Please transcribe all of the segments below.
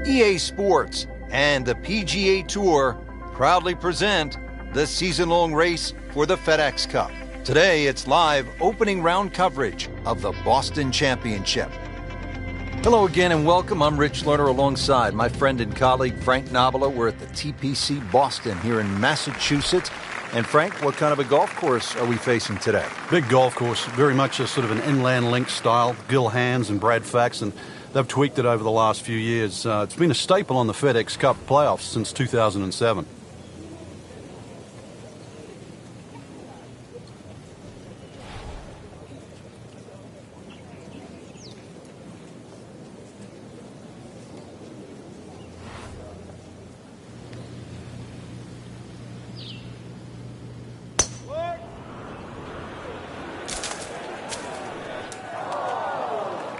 EA Sports and the PGA Tour proudly present the season-long race for the FedEx Cup. Today, it's live opening round coverage of the Boston Championship. Hello again and welcome. I'm Rich Lerner alongside my friend and colleague Frank Nobila. We're at the TPC Boston here in Massachusetts. And Frank, what kind of a golf course are we facing today? Big golf course, very much a sort of an inland link style. Gil Hands and Brad Fax, and they've tweaked it over the last few years. It's been a staple on the FedEx Cup playoffs since 2007.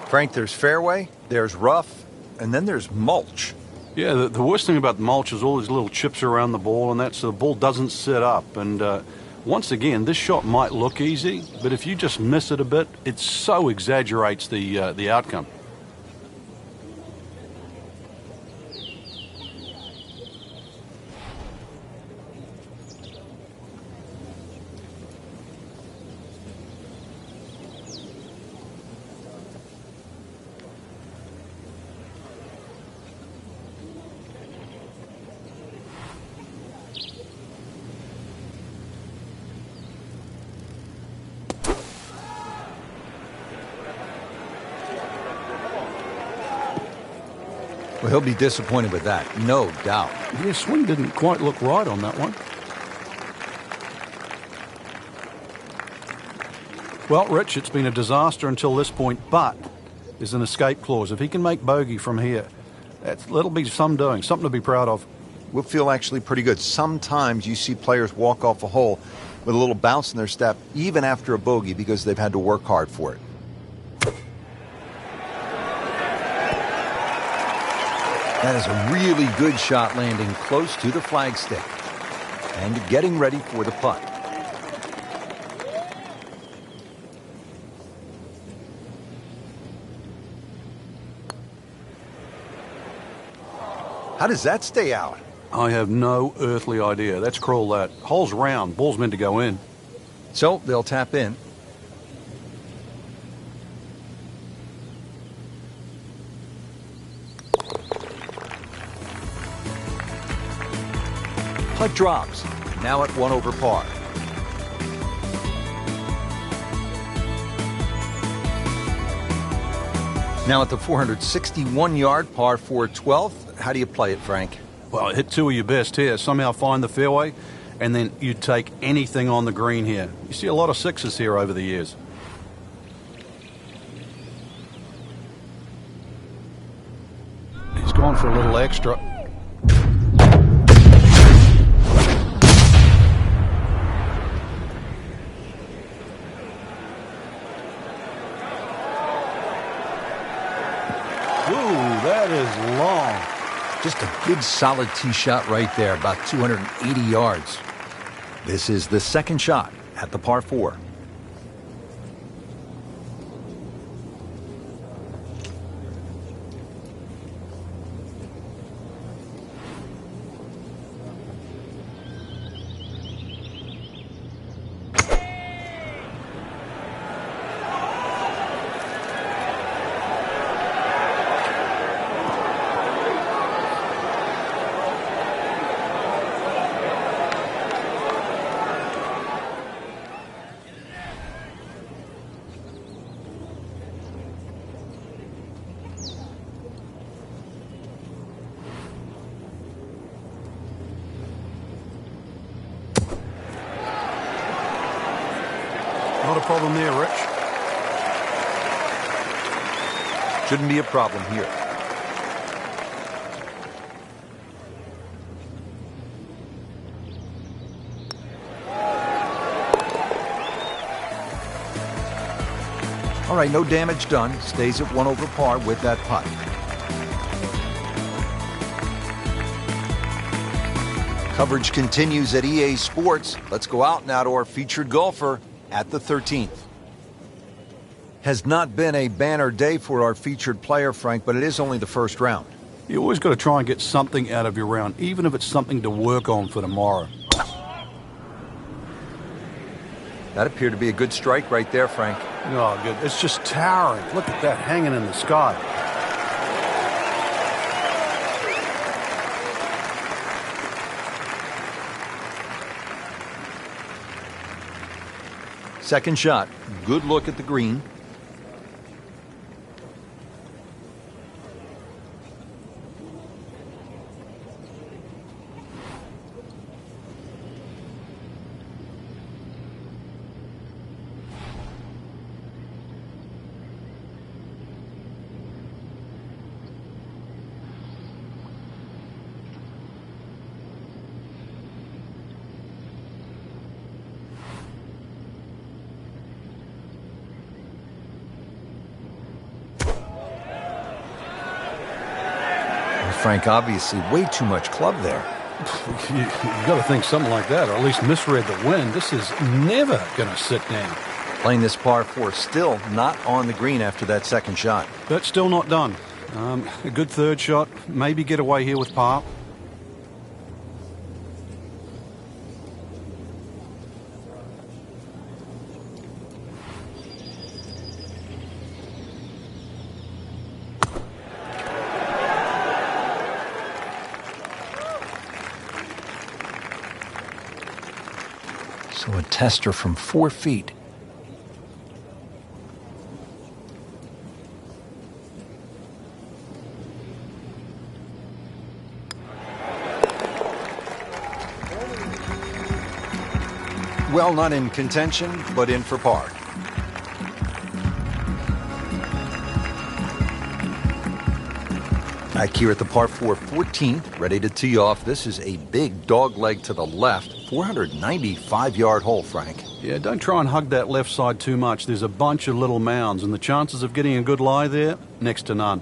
Frank, there's fairway, there's rough, and then there's mulch. Yeah, the worst thing about the mulch is all these little chips around the ball, and that's so the ball doesn't sit up. And once again, this shot might look easy, but if you just miss it a bit, it so exaggerates the outcome. he'll be disappointed with that, no doubt. Yeah, swing didn't quite look right on that one. Well, Rich, it's been a disaster until this point, but there's an escape clause. If he can make bogey from here, that'll be some doing, something to be proud of. We'll feel actually pretty good. Sometimes you see players walk off a hole with a little bounce in their step, even after a bogey, because they've had to work hard for it. That is a really good shot, landing close to the flagstick and getting ready for the putt. How does that stay out? I have no earthly idea. Let's crawl that. Hole's round. Ball's meant to go in. So they'll tap in. Putt drops. Now at 1 over par. Now at the 461-yard par 4 12th. How do you play it, Frank? Well, hit two of your best here. Somehow find the fairway, and then you take anything on the green here. You see a lot of sixes here over the years. He's gone for a little extra. That is long. Just a good solid tee shot right there, about 280 yards. This is the second shot at the par 4. Not a problem there, Rich. Shouldn't be a problem here. All right, no damage done. Stays at 1 over par with that putt. Coverage continues at EA Sports. Let's go out now to our featured golfer at the 13th. Has not been a banner day for our featured player, Frank, but it is only the first round. You always got to try and get something out of your round, even if it's something to work on for tomorrow. That appeared to be a good strike right there, Frank. Oh, good. It's just towering. Look at that hanging in the sky. Second shot. Good look at the green. Frank, obviously way too much club there. You got to think something like that, or at least misread the wind. This is never going to sit down. Playing this par 4, still not on the green after that second shot. That's still not done. A good third shot, maybe get away here with par. So a tester from 4 feet. Well, not in contention, but in for par. Back here at the par 4 14th, ready to tee off. This is a big dog leg to the left, 495-yard hole, Frank. Yeah, don't try and hug that left side too much. There's a bunch of little mounds, and the chances of getting a good lie there, next to none.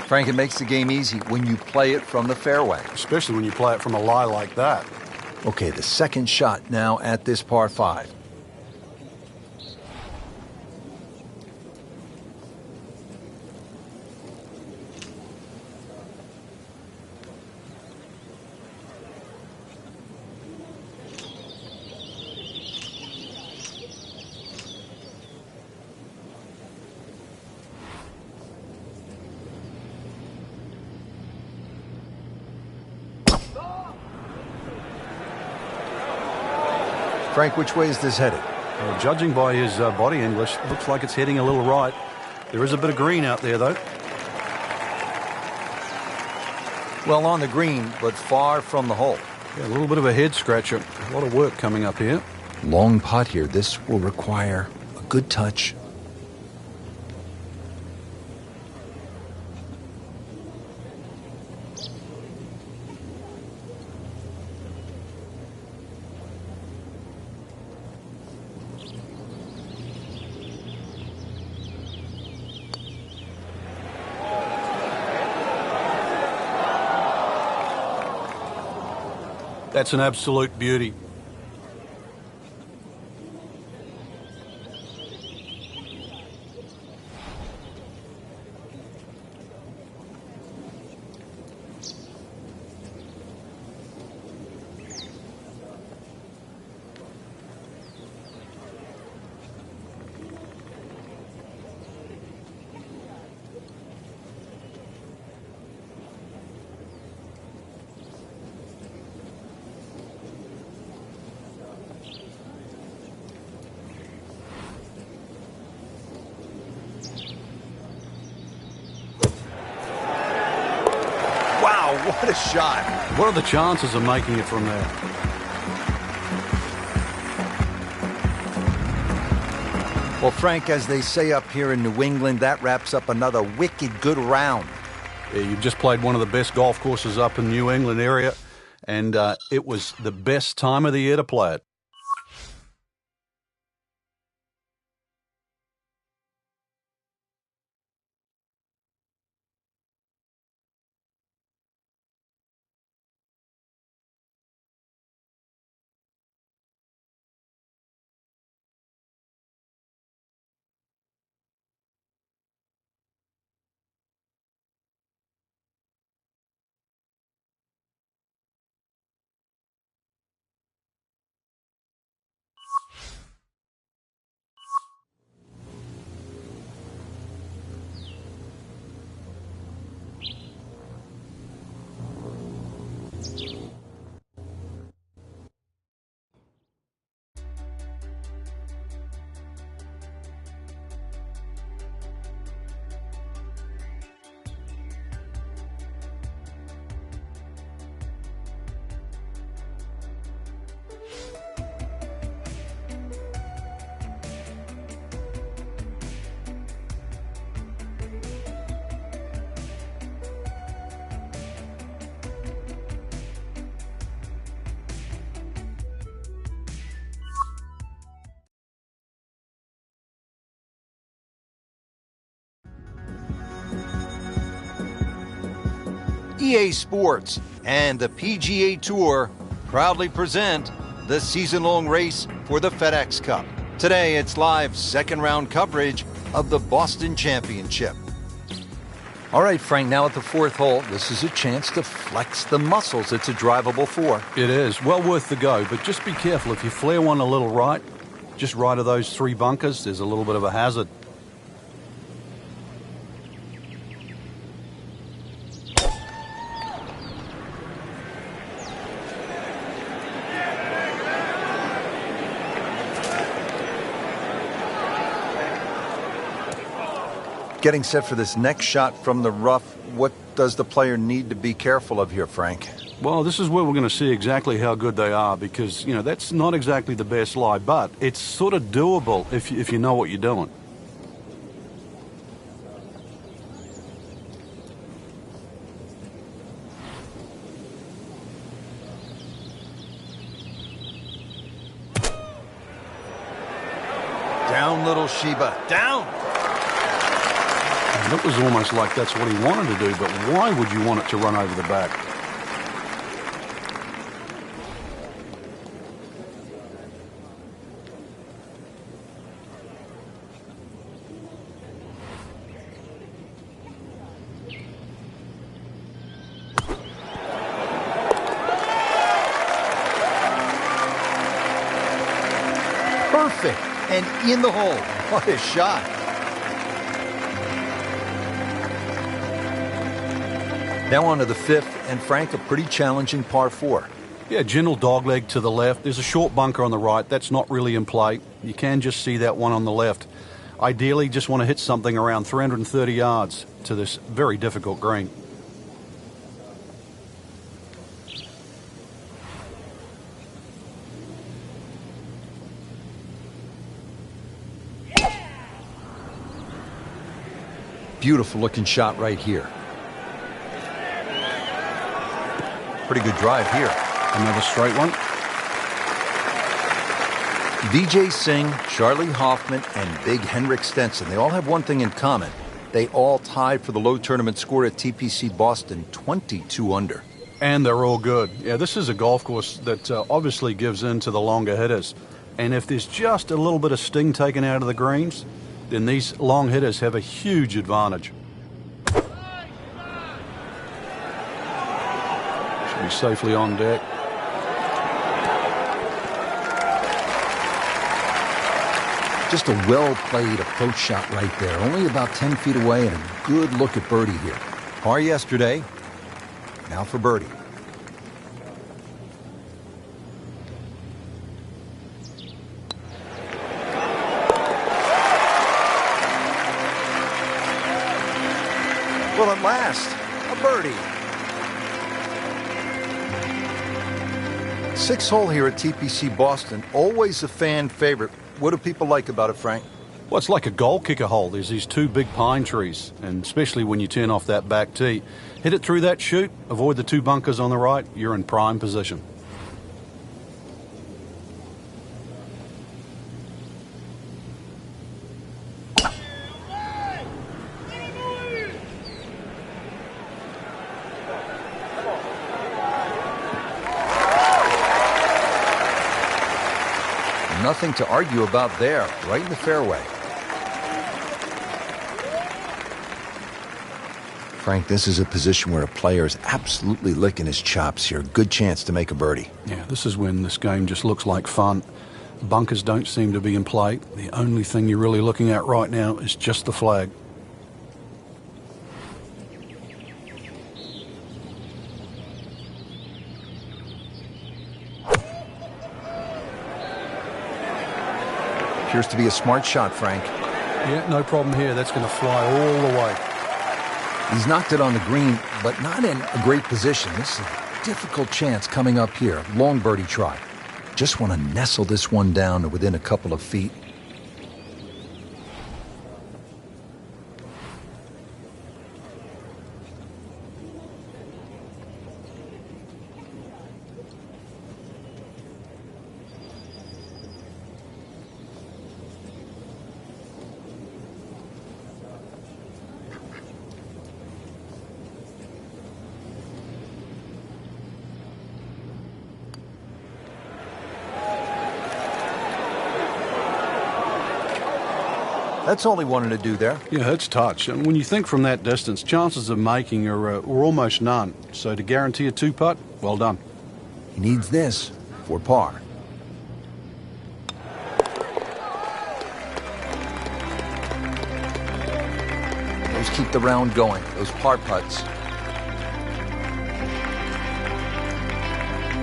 Frank, it makes the game easy when you play it from the fairway. Especially when you play it from a lie like that. Okay, the second shot now at this par 5. Frank, which way is this headed? Well, judging by his body English, looks like it's heading a little right. There is a bit of green out there, though. Well, on the green, but far from the hole. Yeah, a little bit of a head scratcher. A lot of work coming up here. Long putt here. This will require a good touch. That's an absolute beauty. What a shot. What are the chances of making it from there? Well, Frank, as they say up here in New England, that wraps up another wicked good round. Yeah, you've just played one of the best golf courses up in the New England area, and it was the best time of the year to play it. EA Sports and the PGA Tour proudly present the season-long race for the FedEx Cup. Today, it's live second-round coverage of the Boston Championship. All right, Frank, now at the fourth hole, this is a chance to flex the muscles. It's a drivable 4. It is. Well worth the go, but just be careful. If you flare one a little right, just right of those 3 bunkers, there's a little bit of a hazard. Getting set for this next shot from the rough, what does the player need to be careful of here, Frank? Well, this is where we're going to see exactly how good they are because, you know, that's not exactly the best lie, but it's sort of doable if you know what you're doing. Down, little Sheba, down! It was almost like that's what he wanted to do, but why would you want it to run over the back? Perfect, and in the hole. What a shot. Now on to the 5th, and Frank, a pretty challenging par 4. Yeah, gentle dogleg to the left. There's a short bunker on the right. That's not really in play. You can just see that one on the left. Ideally, just want to hit something around 330 yards to this very difficult green. Beautiful looking shot right here. Pretty good drive here. Another straight one. Vijay Singh, Charlie Hoffman, and Big Henrik Stenson, they all have one thing in common. They all tied for the low tournament score at TPC Boston, 22 under. And they're all good. Yeah, this is a golf course that obviously gives in to the longer hitters. And if there's just a little bit of sting taken out of the greens, then these long hitters have a huge advantage. Should be safely on deck. Just a well-played approach shot right there. Only about 10 feet away and a good look at birdie here. Par yesterday. Now for birdie. Well, at last, a birdie. 6th hole here at TPC Boston. Always a fan favorite. What do people like about it, Frank? Well, it's like a goal kicker hole. There's these 2 big pine trees, and especially when you turn off that back tee. Hit it through that chute, avoid the 2 bunkers on the right, you're in prime position. Nothing to argue about there, right in the fairway. Frank, this is a position where a player is absolutely licking his chops here. Good chance to make a birdie. Yeah, this is when this game just looks like fun. Bunkers don't seem to be in play. The only thing you're really looking at right now is just the flag. Appears to be a smart shot, Frank. Yeah, no problem here. That's going to fly all the way. He's knocked it on the green, but not in a great position. This is a difficult chance coming up here. Long birdie try. Just want to nestle this one down to within a couple of feet. That's all he wanted to do there. Yeah, it's touch. And when you think from that distance, chances of making are almost none. So to guarantee a two-putt, well done. He needs this for par. Those keep the round going, those par putts.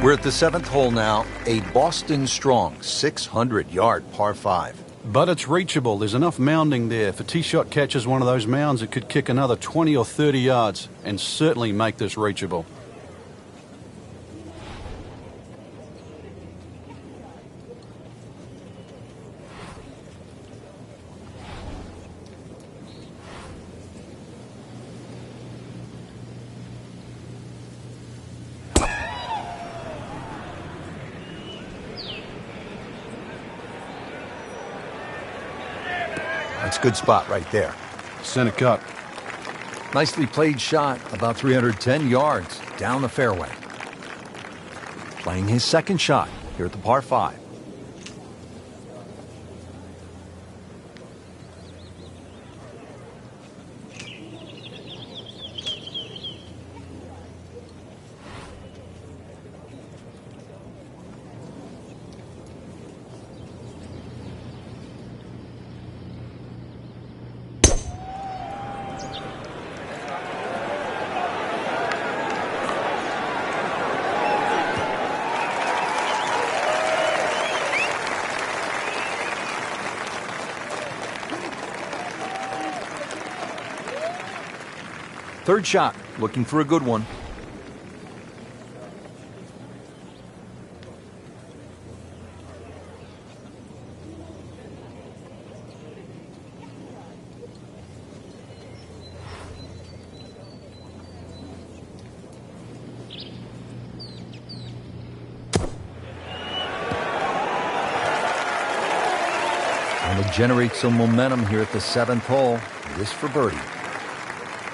We're at the 7th hole now, a Boston Strong 600-yard par 5. But it's reachable. There's enough mounding there. If a tee shot catches one of those mounds, it could kick another 20 or 30 yards and certainly make this reachable. That's a good spot right there. Center cut. Nicely played shot, about 310 yards down the fairway. Playing his second shot here at the par 5. Third shot, looking for a good one. And to generate some momentum here at the 7th hole, this for birdie.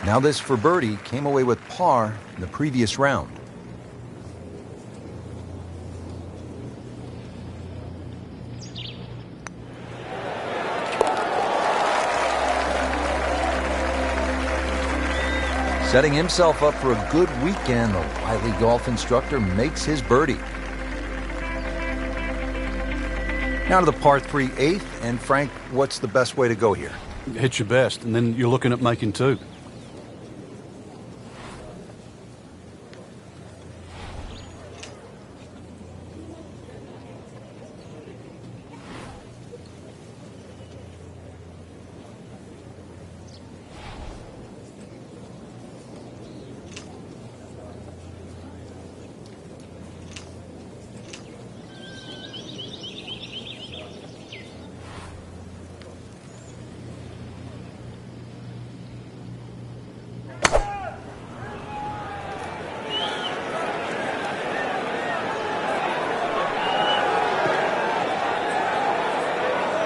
Now this for birdie came away with par in the previous round. Setting himself up for a good weekend, the wily golf instructor makes his birdie. Now to the par 3 8th, and Frank, what's the best way to go here? Hit your best, and then you're looking at making two.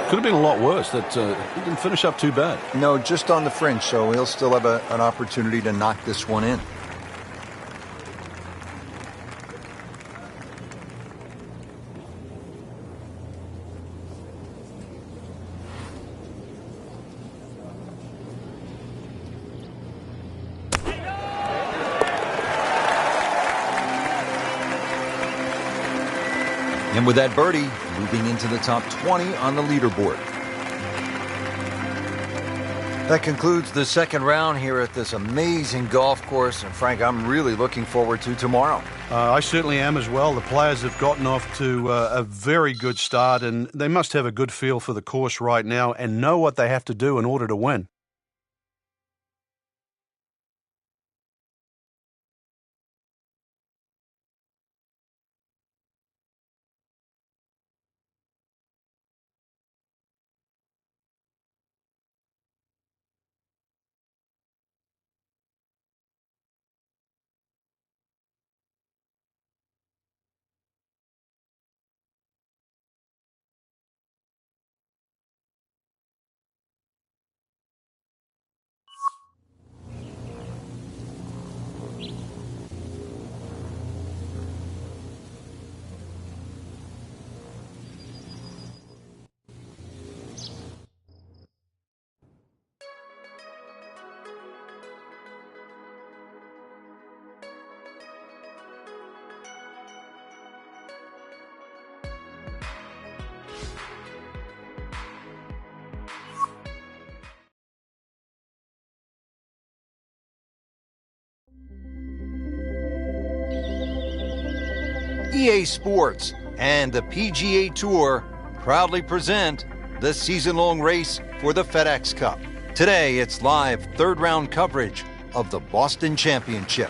Could have been a lot worse. That he didn't finish up too bad. No, just on the fringe, so he'll still have an opportunity to knock this one in. And with that birdie, moving into the top 20 on the leaderboard. That concludes the second round here at this amazing golf course. And Frank, I'm really looking forward to tomorrow. I certainly am as well. The players have gotten off to a very good start, and they must have a good feel for the course right now and know what they have to do in order to win. EA Sports and the PGA Tour proudly present the season-long race for the FedEx Cup. Today, it's live third-round coverage of the Boston Championship.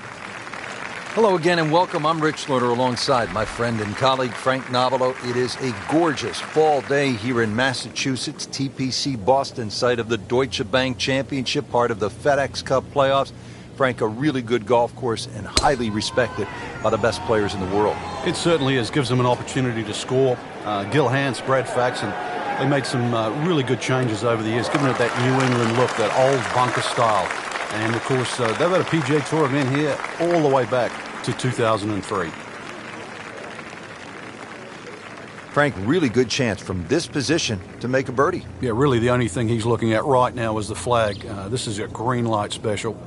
Hello again and welcome. I'm Rich Lauder alongside my friend and colleague Frank Novello. It is a gorgeous fall day here in Massachusetts, TPC Boston, site of the Deutsche Bank Championship, part of the FedEx Cup playoffs. Frank, a really good golf course and highly respected by the best players in the world. It certainly is. Gives them an opportunity to score. Gil Hanse, Brad Faxon, they made some really good changes over the years, giving it that New England look, that old bunker style. And, of course, they've had a PGA Tour event here all the way back to 2003. Frank, really good chance from this position to make a birdie. Yeah, really the only thing he's looking at right now is the flag. This is a green light special.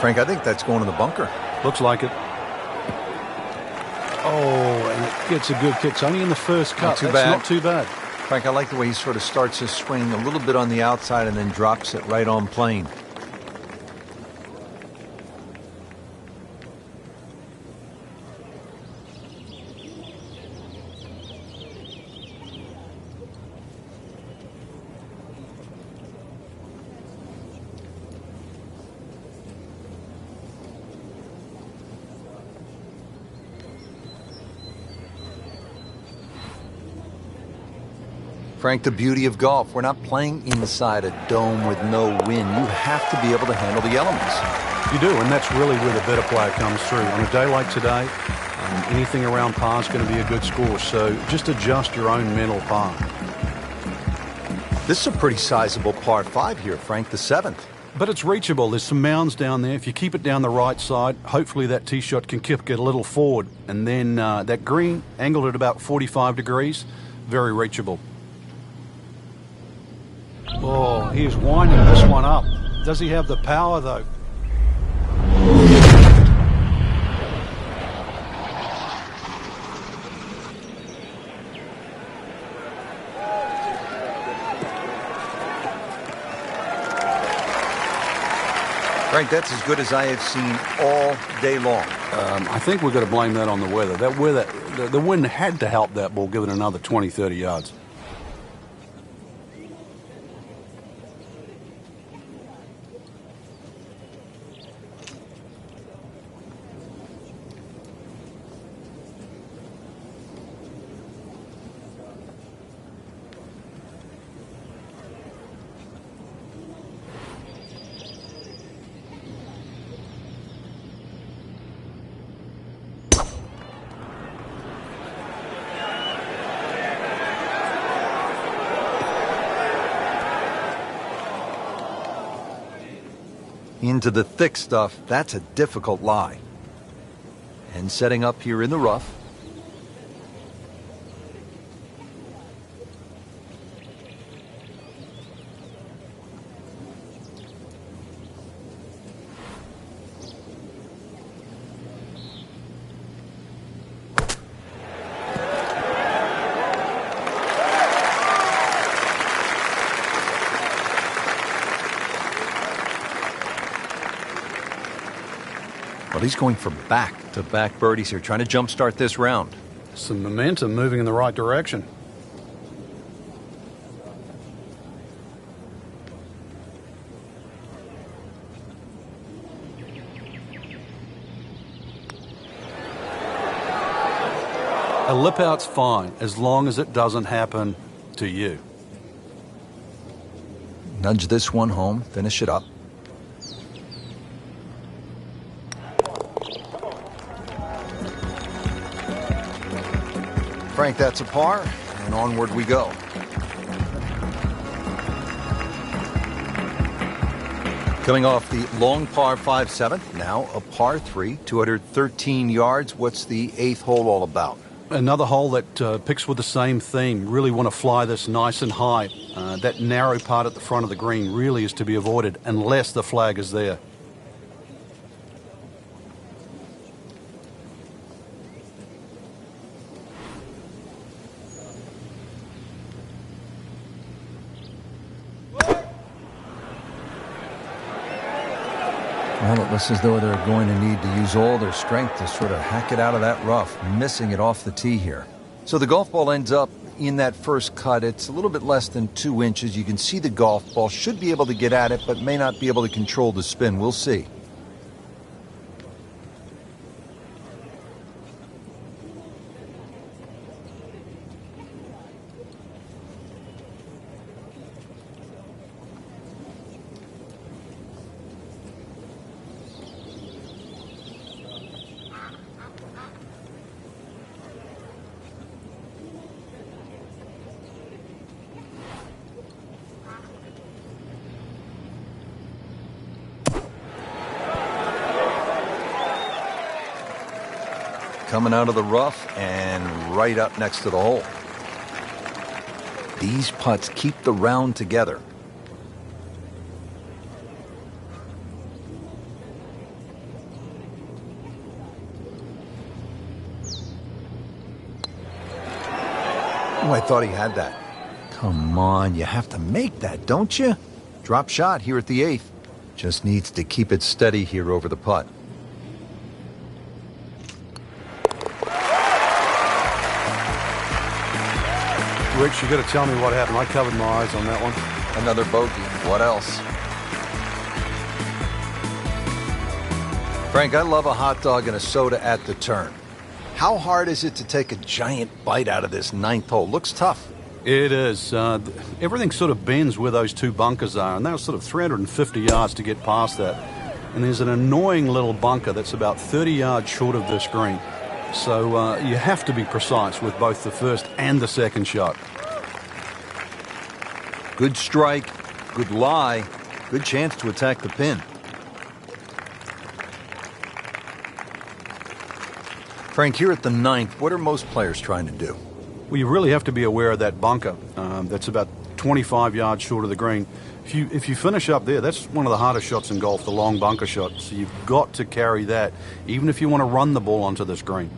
Frank, I think that's going in the bunker. Looks like it. Oh, and it gets a good kick. It's only in the first cut. Not too bad. Frank, I like the way he sort of starts his swing a little bit on the outside and then drops it right on plane. Frank, the beauty of golf, we're not playing inside a dome with no wind. You have to be able to handle the elements. You do, and that's really where the better player comes through. On a day like today, anything around par is going to be a good score, so just adjust your own mental par. This is a pretty sizable par 5 here, Frank, the 7th. But it's reachable. There's some mounds down there. If you keep it down the right side, hopefully that tee shot can kick it a little forward. And then that green, angled at about 45 degrees, very reachable. Oh, he is winding this one up. Does he have the power, though? Frank, that's as good as I have seen all day long. I think we've got to blame that on the weather. The wind had to help that ball give it another 20, 30 yards. Into the thick stuff, that's a difficult lie. And setting up here in the rough. Well, he's going for back-to-back birdies here, trying to jumpstart this round. Some momentum moving in the right direction. A lip out's fine, as long as it doesn't happen to you. Nudge this one home, finish it up. Frank, that's a par, and onward we go. Coming off the long par 5 7th, now a par 3, 213 yards. What's the 8th hole all about? Another hole that picks with the same theme. Really want to fly this nice and high. That narrow part at the front of the green really is to be avoided unless the flag is there. Well, it looks as though they're going to need to use all their strength to sort of hack it out of that rough, missing it off the tee here. So the golf ball ends up in that first cut. It's a little bit less than 2 inches. You can see the golf ball should be able to get at it, but may not be able to control the spin. We'll see. Coming out of the rough and right up next to the hole. These putts keep the round together. Oh, I thought he had that. Come on, you have to make that, don't you? Drop shot here at the 8th. Just needs to keep it steady here over the putt. Rich, you got to tell me what happened. I covered my eyes on that one. Another bogey. What else? Frank, I love a hot dog and a soda at the turn. How hard is it to take a giant bite out of this 9th hole? Looks tough. It is. Everything sort of bends where those two bunkers are, and that was sort of 350 yards to get past that. And there's an annoying little bunker that's about 30 yards short of this green. So you have to be precise with both the first and the second shot. Good strike, good lie, good chance to attack the pin. Frank, here at the 9th, what are most players trying to do? Well, you really have to be aware of that bunker. That's about 25 yards short of the green. If you finish up there, that's one of the hardest shots in golf, the long bunker shot. So you've got to carry that, even if you want to run the ball onto this green.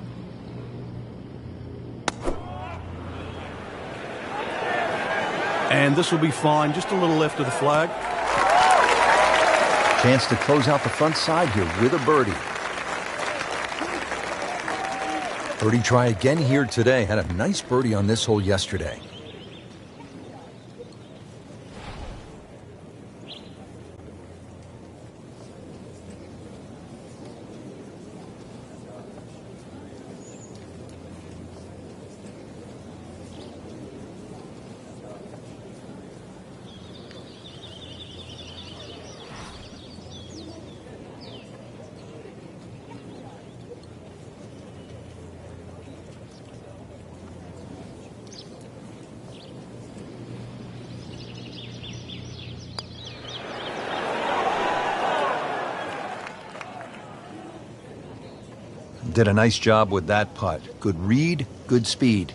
And this will be fine, just a little left of the flag. Chance to close out the front side here with a birdie. Birdie try again here today. Had a nice birdie on this hole yesterday. Did a nice job with that putt. Good read, good speed.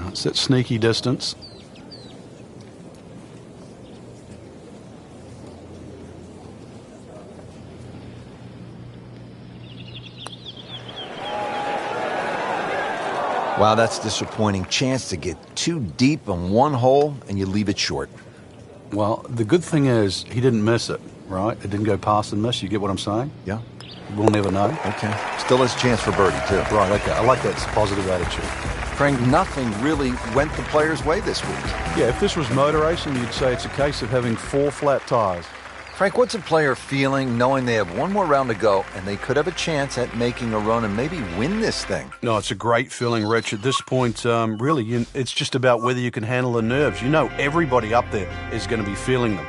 It's that sneaky distance. Wow, that's disappointing. Chance to get too deep on one hole and you leave it short. Well, the good thing is he didn't miss it, right? It didn't go past and miss. You get what I'm saying? Yeah. We'll never know. Okay. Still has a chance for birdie, too. Right, okay. I like that positive attitude. Frank, nothing really went the player's way this week. Yeah, if this was motor racing, you'd say it's a case of having 4 flat tires. Frank, what's a player feeling knowing they have one more round to go and they could have a chance at making a run and maybe win this thing? No, it's a great feeling, Rich. At this point, really, it's just about whether you can handle the nerves. You know everybody up there is going to be feeling them.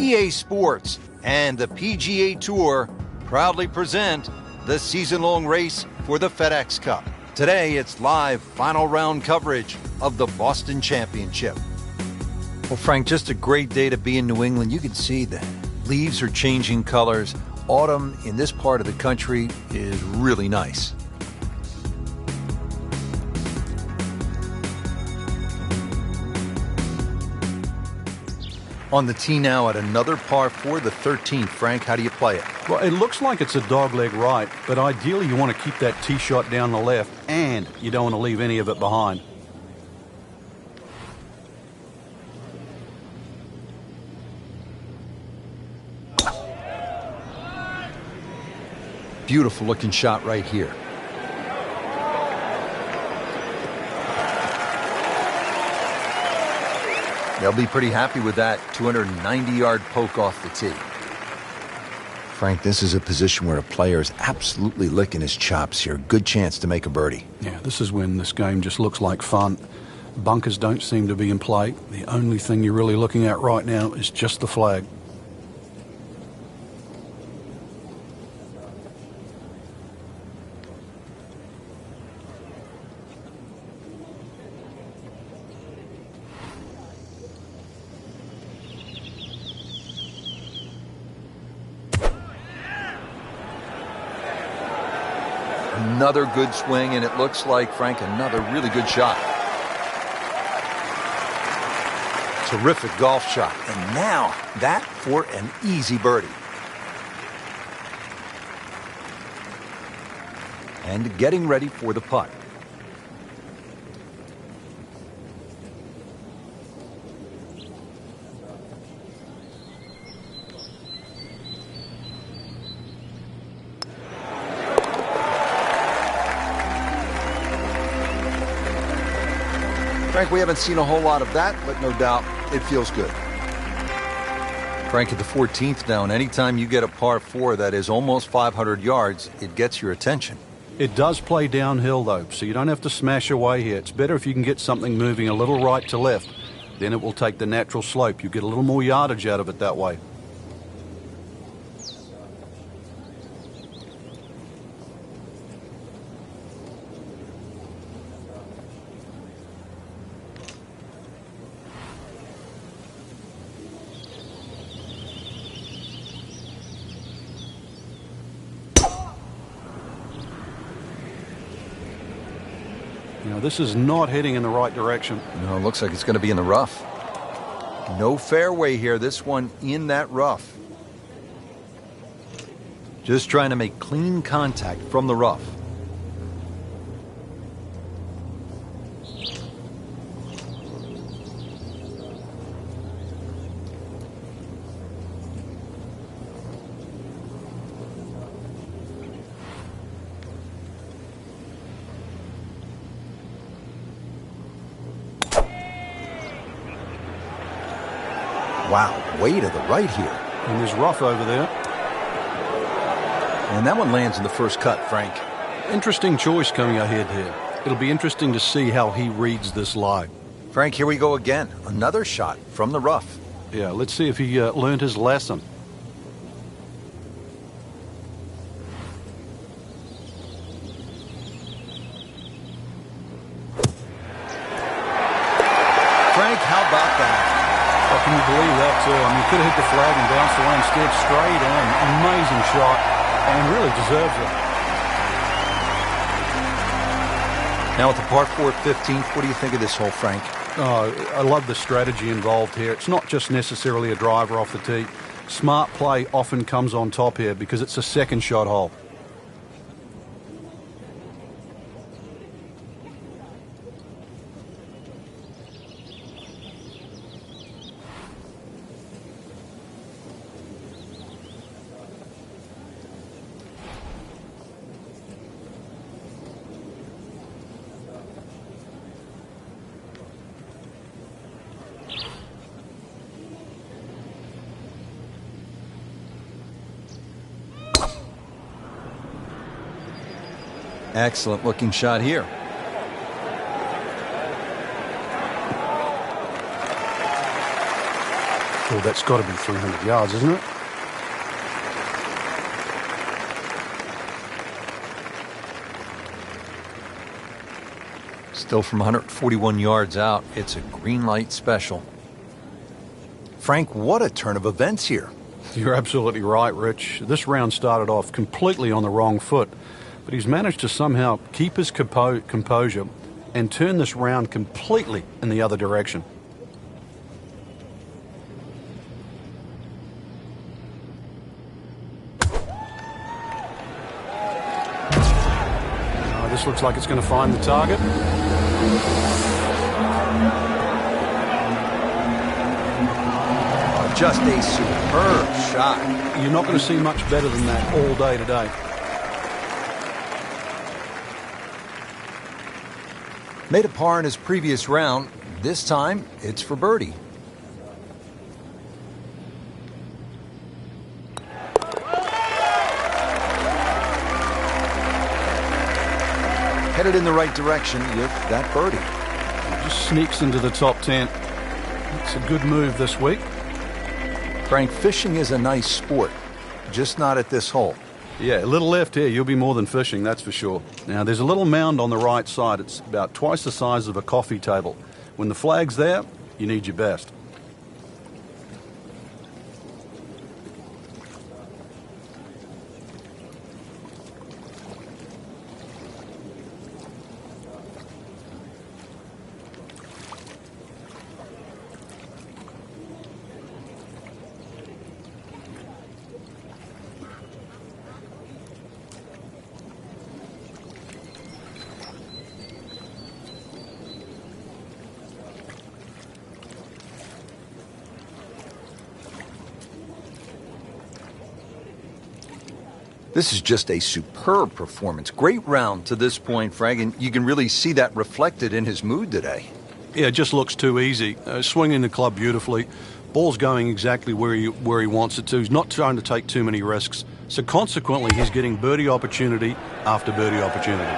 EA Sports and the PGA Tour proudly present the season-long race for the FedEx Cup. Today, it's live final round coverage of the Boston Championship. Well, Frank, just a great day to be in New England. You can see the leaves are changing colors. Autumn in this part of the country is really nice. On the tee now at another par 4, the 13th. Frank, how do you play it? Well, it looks like it's a dogleg right, but ideally you want to keep that tee shot down the left, and you don't want to leave any of it behind. Beautiful looking shot right here. They'll be pretty happy with that 290-yard poke off the tee. Frank, this is a position where a player is absolutely licking his chops here. Good chance to make a birdie. Yeah, this is when this game just looks like fun. Bunkers don't seem to be in play. The only thing you're really looking at right now is just the flag. Another good swing, and it looks like, Frank, another really good shot. Terrific golf shot. And now, that for an easy birdie. And getting ready for the putt. Frank, we haven't seen a whole lot of that, but no doubt it feels good. Frank, at the 14th down, anytime you get a par 4 that is almost 500 yards, it gets your attention. It does play downhill, though, so you don't have to smash away here. It's better if you can get something moving a little right to left. Then it will take the natural slope. You get a little more yardage out of it that way. Now, this is not heading in the right direction. No, it looks like it's going to be in the rough. No fairway here. This one in that rough. Just trying to make clean contact from the rough. Wow, way to the right here. And there's rough over there. And that one lands in the first cut, Frank. Interesting choice coming ahead here. It'll be interesting to see how he reads this lie. Frank, here we go again. Another shot from the rough. Yeah, let's see if he learned his lesson. Frank, how about that? Can you believe that, too? I mean, could have hit the flag and bounced away instead. Straight on. Amazing shot. And really deserves it. Now at the par 4 15th, what do you think of this hole, Frank? Oh, I love the strategy involved here. It's not just necessarily a driver off the tee. Smart play often comes on top here because it's a second shot hole. Excellent looking shot here. Oh, that's got to be 300 yards, isn't it? Still from 141 yards out, it's a green light special. Frank, what a turn of events here. You're absolutely right, Rich. This round started off completely on the wrong foot, but he's managed to somehow keep his composure and turn this round completely in the other direction. This looks like it's going to find the target. Just a superb shot. You're not going to see much better than that all day today. Made a par in his previous round. This time, it's for birdie. Headed in the right direction with that birdie. Just sneaks into the top 10. It's a good move this week. Frank, fishing is a nice sport, just not at this hole. Yeah, a little left here, you'll be more than fishing, that's for sure. Now, there's a little mound on the right side. It's about twice the size of a coffee table. When the flag's there, you need your best. This is just a superb performance. Great round to this point, Frank, and you can really see that reflected in his mood today. Yeah, it just looks too easy. Swinging the club beautifully. Ball's going exactly where he wants it to. He's not trying to take too many risks. So consequently, he's getting birdie opportunity after birdie opportunity.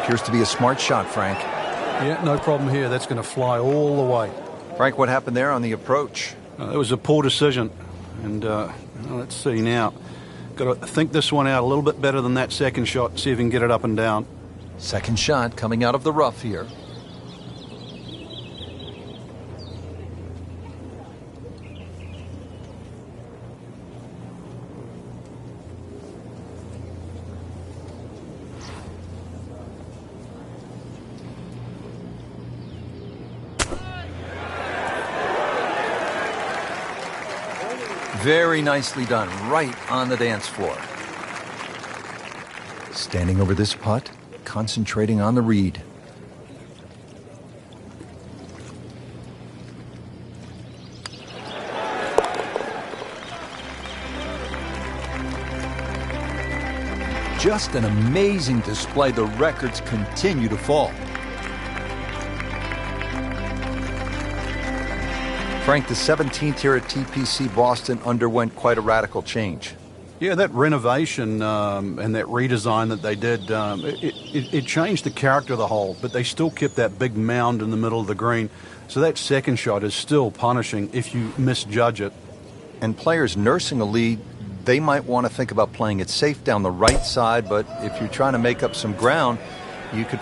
Appears to be a smart shot, Frank. Yeah, no problem here. That's going to fly all the way. Frank, what happened there on the approach? It was a poor decision. And let's see now. Got to think this one out a little bit better than that second shot. See if he can get it up and down. Second shot coming out of the rough here. Very nicely done, right on the dance floor. Standing over this putt, concentrating on the read. Just an amazing display. The records continue to fall. Frank, the 17th here at TPC Boston underwent quite a radical change. Yeah, that renovation and that redesign that they did, it changed the character of the hole, but they still kept that big mound in the middle of the green. So that second shot is still punishing if you misjudge it. And players nursing a lead, they might want to think about playing it safe down the right side, but if you're trying to make up some ground, you could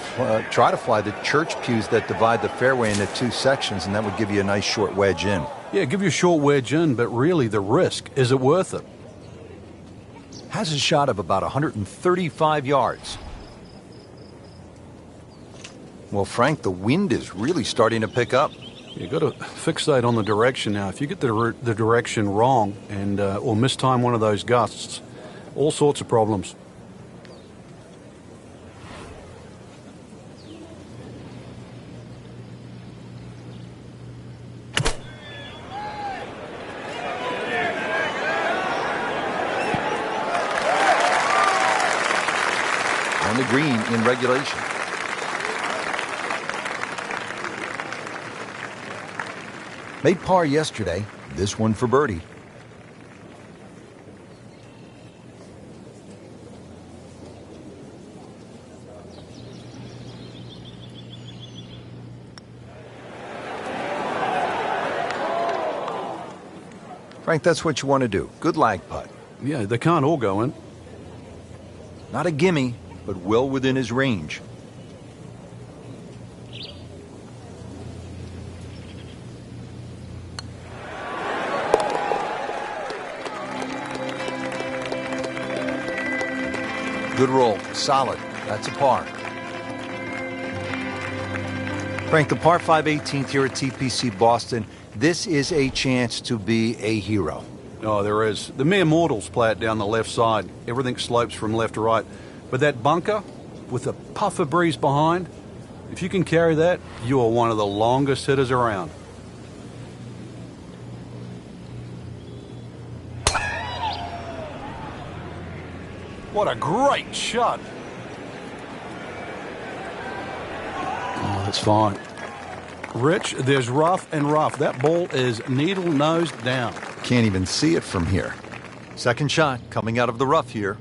try to fly the church pews that divide the fairway into two sections, and that would give you a nice short wedge in. Yeah, give you a short wedge in, but really the risk, is it worth it? Has a shot of about 135 yards. Well, Frank, the wind is really starting to pick up. You've got to fixate on the direction now. If you get the direction wrong and or mistime one of those gusts, all sorts of problems. On the green in regulation. Made par yesterday, this one for birdie. Frank, that's what you want to do. Good lag putt. Yeah, they can't all go in. Not a gimme, but well within his range. Good roll. Solid. That's a par. Frank, the par 5 18th here at TPC Boston, this is a chance to be a hero. Oh, there is. The mere mortals play it down the left side. Everything slopes from left to right. But that bunker, with a puff of breeze behind, if you can carry that, you are one of the longest hitters around. What a great shot. Oh, that's fine. Rich, there's rough and rough. That ball is needle-nosed down. Can't even see it from here. Second shot coming out of the rough here.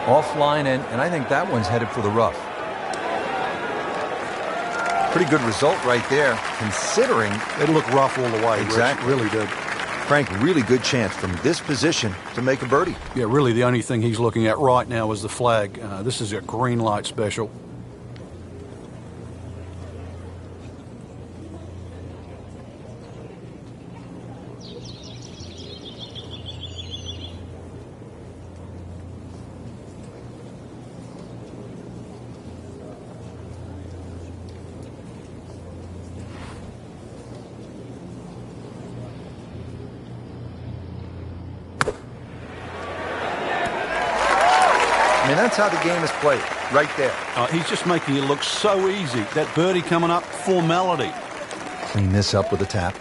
Offline, and I think that one's headed for the rough. Pretty good result right there, considering... It looked rough all the way. Exactly. Rich, really did. Frank, really good chance from this position to make a birdie. Yeah, really the only thing he's looking at right now is the flag. This is a green light special. I mean, that's how the game is played, right there. He's just making it look so easy. That birdie coming up, formality. Clean this up with a tap.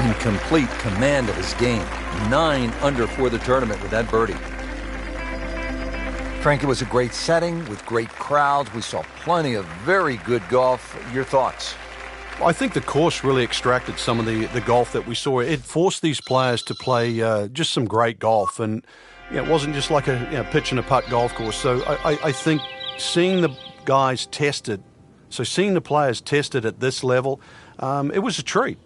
In complete command of his game. 9 under for the tournament with that birdie. Frank, it was a great setting with great crowds. We saw plenty of very good golf. Your thoughts? I think the course really extracted some of the golf that we saw. It forced these players to play just some great golf, and it wasn't just like a pitch and a putt golf course. So I think seeing the guys tested, seeing the players tested at this level, it was a treat.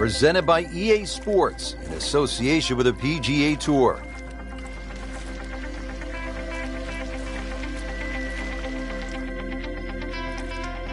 presented by EA Sports in association with the PGA Tour.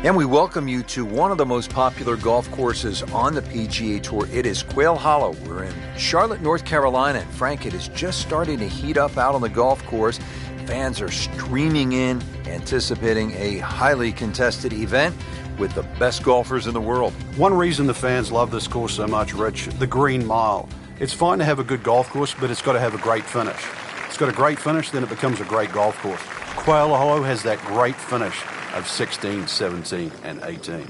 And we welcome you to one of the most popular golf courses on the PGA Tour. It is Quail Hollow. We're in Charlotte, North Carolina, and Frank, it is just starting to heat up out on the golf course. Fans are streaming in, anticipating a highly contested event with the best golfers in the world. One reason the fans love this course so much, Rich, the green mile. It's fine to have a good golf course, but it's got to have a great finish. It's got a great finish, then it becomes a great golf course. Quail Hollow has that great finish of 16, 17, and 18.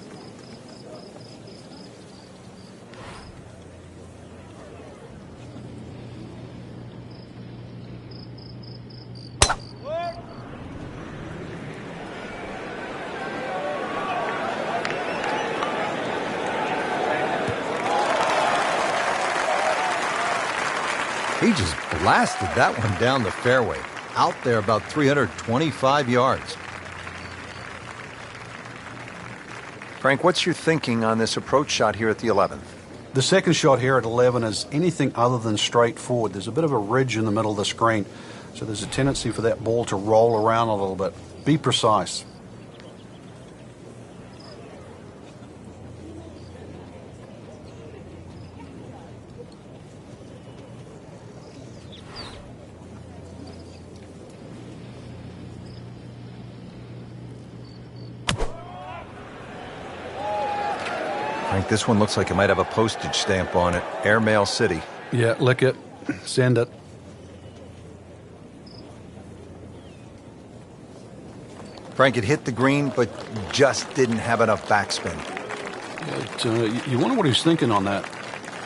He just blasted that one down the fairway, out there about 325 yards. Frank, what's your thinking on this approach shot here at the 11th? The second shot here at 11 is anything other than straightforward. There's a bit of a ridge in the middle of the screen, so there's a tendency for that ball to roll around a little bit. Be precise. Frank, this one looks like it might have a postage stamp on it. Airmail City. Yeah, lick it. Send it. Frank, it hit the green, but just didn't have enough backspin. You wonder what he's thinking on that.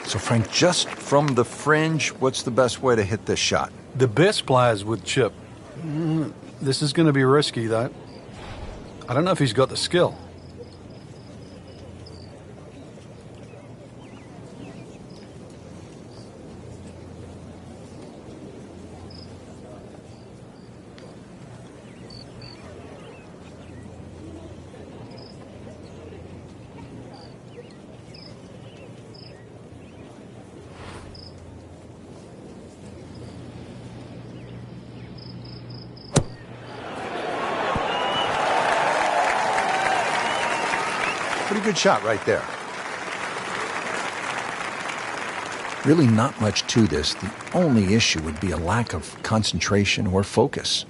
So, Frank, just from the fringe, what's the best way to hit this shot? The best players would chip. This is going to be risky, though. I don't know if he's got the skill. Pretty good shot right there. Really not much to this. The only issue would be a lack of concentration or focus.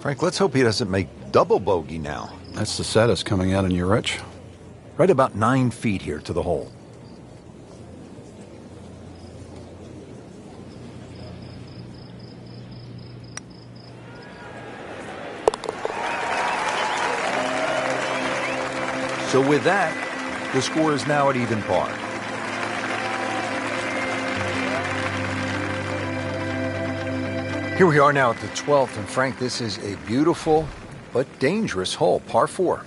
Frank, let's hope he doesn't make double bogey now. That's the saddest coming out in you, Rich. Right about 9 feet here to the hole. So with that, the score is now at even par. Here we are now at the 12th, and Frank, this is a beautiful but dangerous hole, par 4.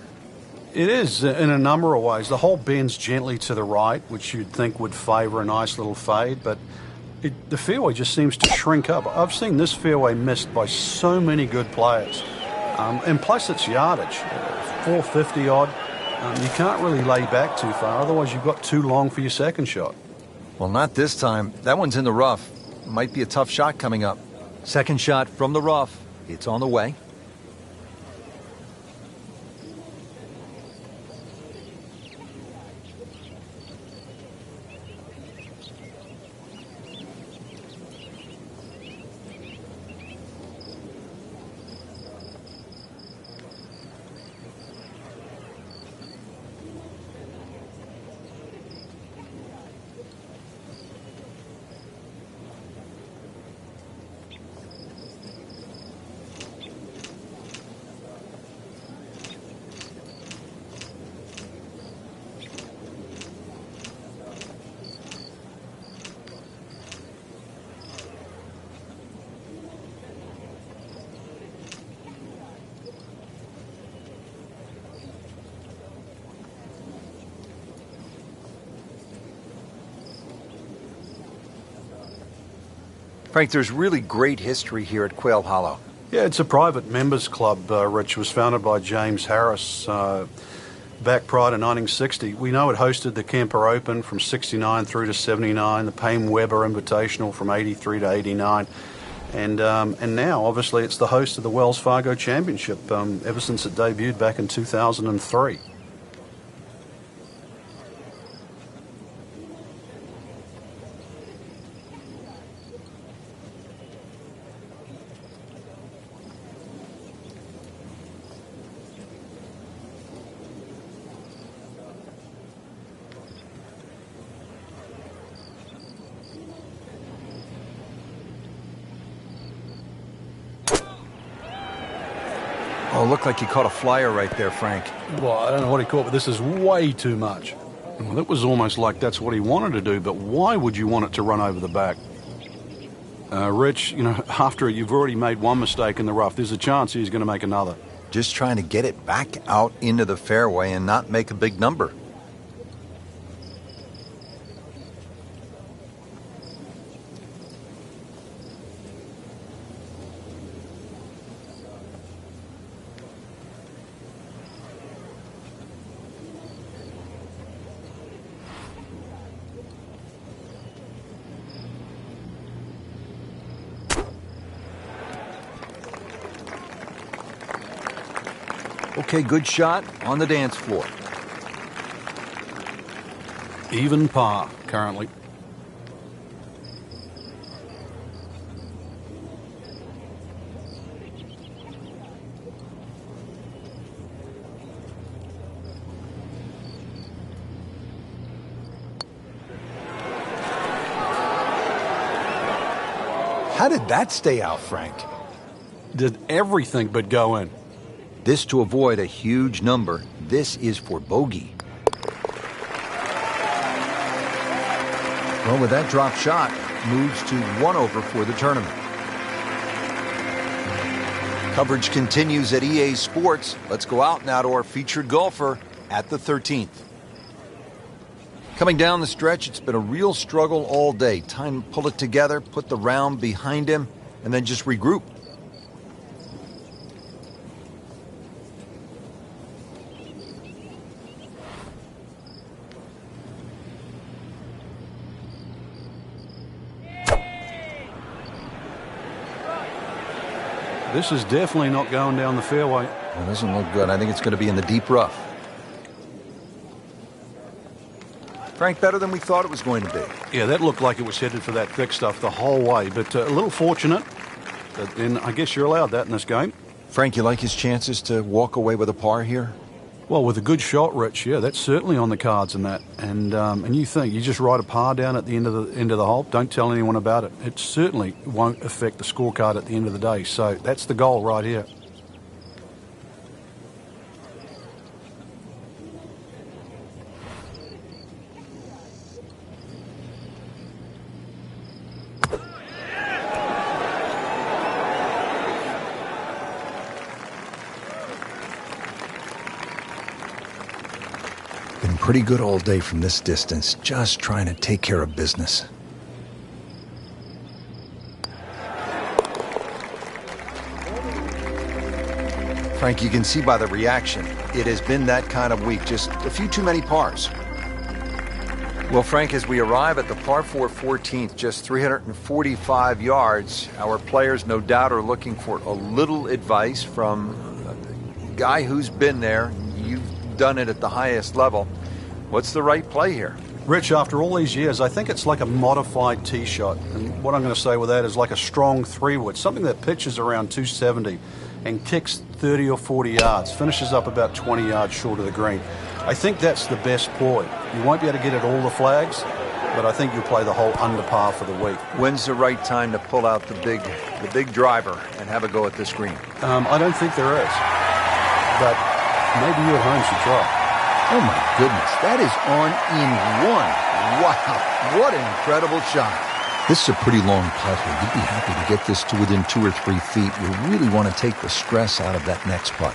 It is in a number of ways. The hole bends gently to the right, which you'd think would favor a nice little fade, but the fairway just seems to shrink up. I've seen this fairway missed by so many good players. And plus it's yardage, 450 odd. You can't really lay back too far, otherwise you've got too long for your second shot. Well, not this time. That one's in the rough. Might be a tough shot coming up. Second shot from the rough. It's on the way. Frank, there's really great history here at Quail Hollow. Yeah, it's a private members club, Rich. Was founded by James Harris back prior to 1960. We know it hosted the Kemper Open from 69 through to 79, the Payne Weber Invitational from 83 to 89. And now, obviously, it's the host of the Wells Fargo Championship ever since it debuted back in 2003. Oh, looked like he caught a flyer right there, Frank. Well, I don't know what he caught, but this is way too much. Well, it was almost like that's what he wanted to do, but why would you want it to run over the back? Rich, after you've already made one mistake in the rough, there's a chance he's going to make another. Just trying to get it back out into the fairway and not make a big number. Okay, good shot on the dance floor. Even par, currently. How did that stay out, Frank? Did everything but go in. This to avoid a huge number. This is for bogey. Well, with that drop shot, moves to 1 over for the tournament. Coverage continues at EA Sports. Let's go out now to our featured golfer at the 13th. Coming down the stretch, it's been a real struggle all day. Time to pull it together, put the round behind him, and then just regroup. This is definitely not going down the fairway. It doesn't look good. I think it's going to be in the deep rough. Frank, better than we thought it was going to be. Yeah, that looked like it was headed for that thick stuff the whole way, but a little fortunate. And I guess you're allowed that in this game. Frank, you like his chances to walk away with a par here? Well, with a good shot, Rich, yeah, that's certainly on the cards in that. And you think you just write a par down at the end of the hole, don't tell anyone about it. It certainly won't affect the scorecard at the end of the day. So that's the goal right here. Pretty good all day from this distance, just trying to take care of business. Frank, you can see by the reaction, it has been that kind of week, just a few too many pars. Well, Frank, as we arrive at the par 4 14th, just 345 yards, our players no doubt are looking for a little advice from a guy who's been there. You've done it at the highest level. What's the right play here? Rich, after all these years, I think it's like a modified tee shot. And what I'm going to say with that is like a strong 3-wood, something that pitches around 270 and kicks 30 or 40 yards, finishes up about 20 yards short of the green. I think that's the best ploy. You won't be able to get at all the flags, but I think you'll play the whole under par for the week. When's the right time to pull out the big driver and have a go at this green? I don't think there is, but maybe you at home should try. Oh, my goodness. That is on in one. Wow. What an incredible shot. This is a pretty long putt here. You'd be happy to get this to within 2 or 3 feet. You really want to take the stress out of that next putt.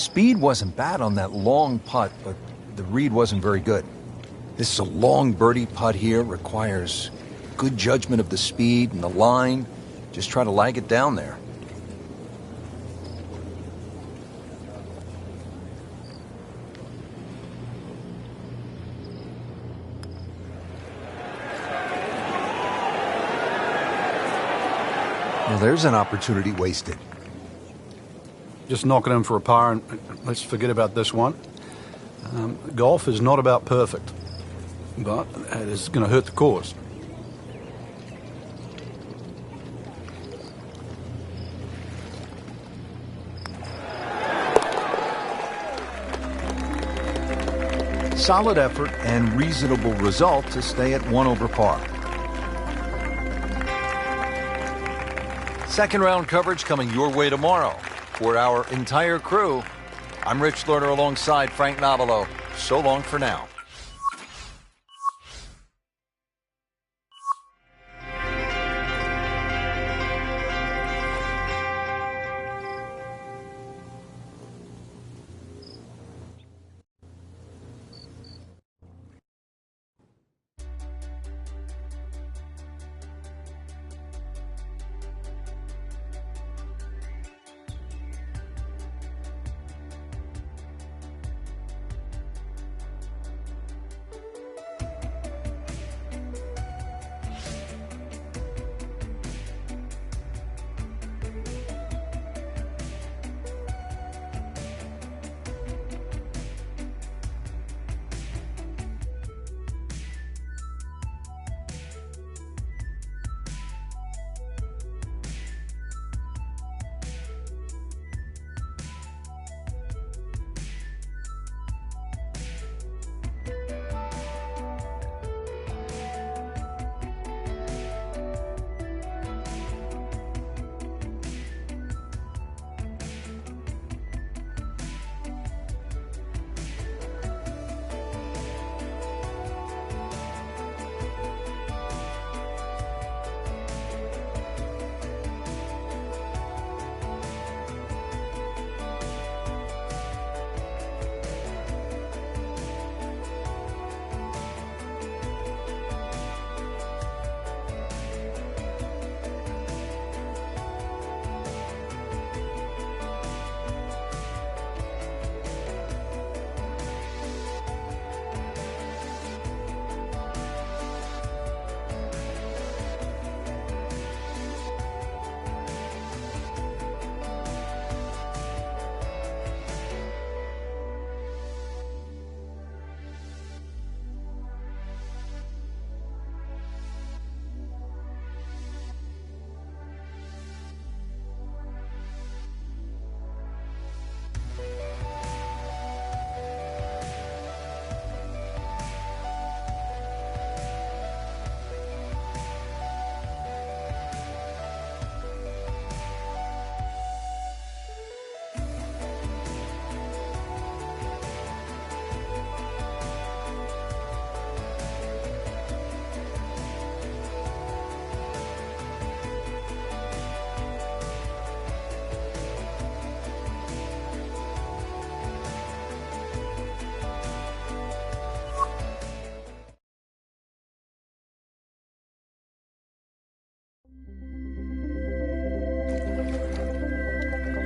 speed wasn't bad on that long putt, but the read wasn't very good. This is a long birdie putt here, requires good judgment of the speed and the line. Just try to lag it down there. Well, there's an opportunity wasted. Just knocking him for a par, and let's forget about this one. Golf is not about perfect, but it is going to hurt the cause. Solid effort and reasonable result to stay at 1 over par. Second round coverage coming your way tomorrow. For our entire crew, I'm Rich Lerner alongside Frank Novello. So long for now.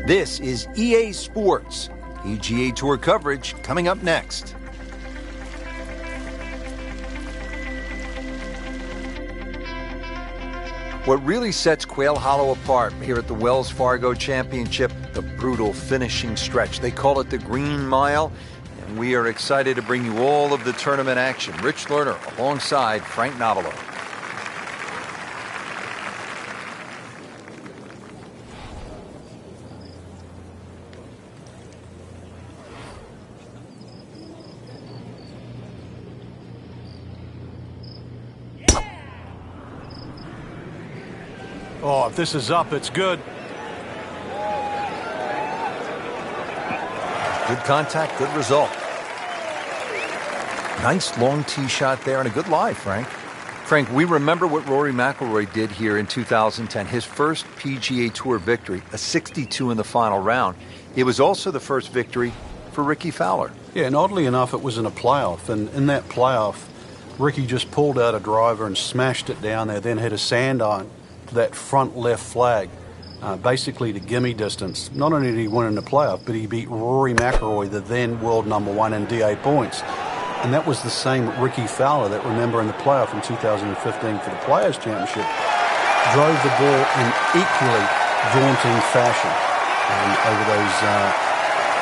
This is EA Sports. PGA Tour coverage coming up next. What really sets Quail Hollow apart here at the Wells Fargo Championship, the brutal finishing stretch. They call it the Green Mile, and we are excited to bring you all of the tournament action. Rich Lerner alongside Frank Novello. Oh, if this is up, it's good. Good contact, good result. Nice long tee shot there and a good lie, Frank. Frank, we remember what Rory Mcllroy did here in 2010. His first PGA Tour victory, a 62 in the final round. It was also the first victory for Ricky Fowler. Yeah, and oddly enough, it was in a playoff. And in that playoff, Ricky just pulled out a driver and smashed it down there, then hit a sand iron to that front left flag, basically to gimme distance. Not only did he win in the playoff, but he beat Rory McIlroy, the then world #1 in DA points. And that was the same Ricky Fowler that, remember, in the playoff in 2015 for the Players' Championship, drove the ball in equally daunting fashion over those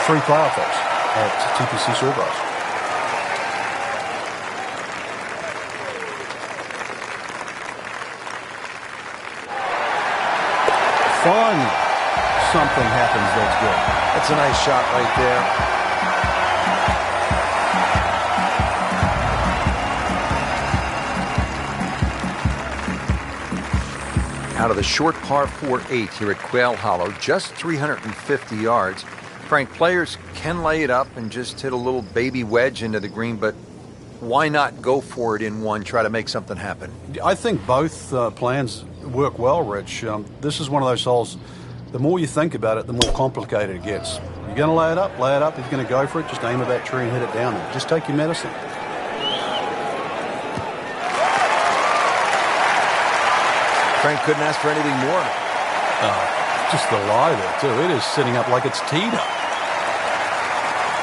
3 playoff holes at TPC Sawgrass. Finally, something happens that's good. That's a nice shot right there. Out of the short par 4-8 here at Quail Hollow, just 350 yards. Frank, players can lay it up and just hit a little baby wedge into the green, but why not go for it in one, try to make something happen? I think both plans work well, Rich. This is one of those holes, the more you think about it, the more complicated it gets. You're going to lay it up, lay it up. If you're going to go for it, just aim at that tree and hit it down there. Just take your medicine. Frank couldn't ask for anything more. Just the lie there, too. It is sitting up like it's teed up.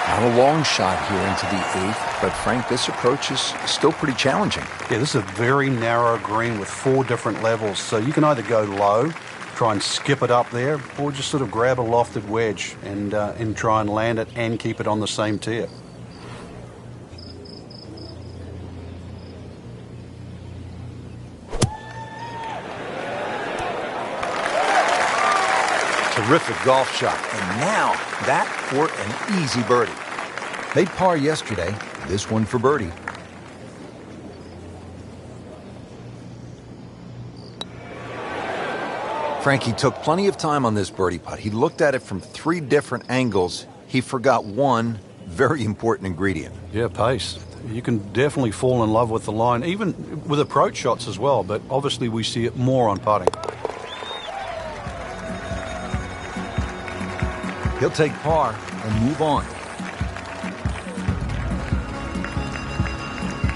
Not a long shot here into the 8th, but Frank, this approach is still pretty challenging. Yeah, this is a very narrow green with 4 different levels, so you can either go low, try and skip it up there, or just sort of grab a lofted wedge and try and land it and keep it on the same tier. Terrific golf shot, and now that for an easy birdie. Made par yesterday, this one for birdie. Frankie took plenty of time on this birdie putt. He looked at it from 3 different angles. He forgot one very important ingredient. Yeah, pace. You can definitely fall in love with the line, even with approach shots as well, but obviously we see it more on putting. He'll take par and move on.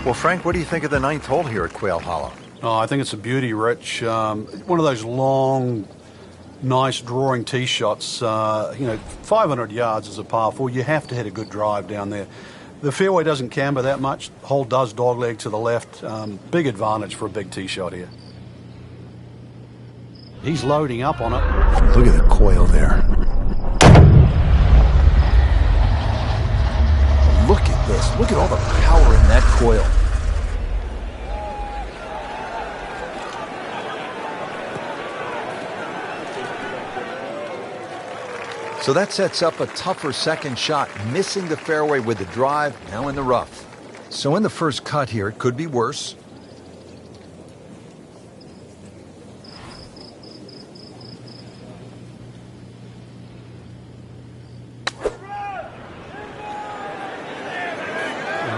Well, Frank, what do you think of the 9th hole here at Quail Hollow? Oh, I think it's a beauty, Rich. One of those long, nice drawing tee shots. 500 yards is a par 4. You have to hit a good drive down there. The fairway doesn't camber that much. Hole does dogleg to the left. Big advantage for a big tee shot here. He's loading up on it. Look at the coil there. Look at this. Look at all the power in that coil. So that sets up a tougher second shot, missing the fairway with the drive, now in the rough. So in the first cut here, it could be worse.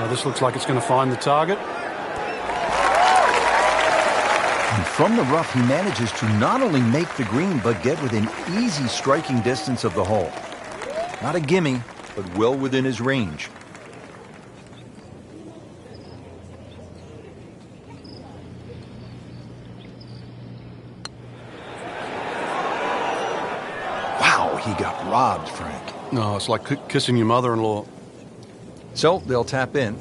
This looks like it's going to find the target. And from the rough, he manages to not only make the green, but get within easy striking distance of the hole. Not a gimme, but well within his range. Wow, he got robbed, Frank. No, it's like kissing your mother-in-law. So they'll tap in.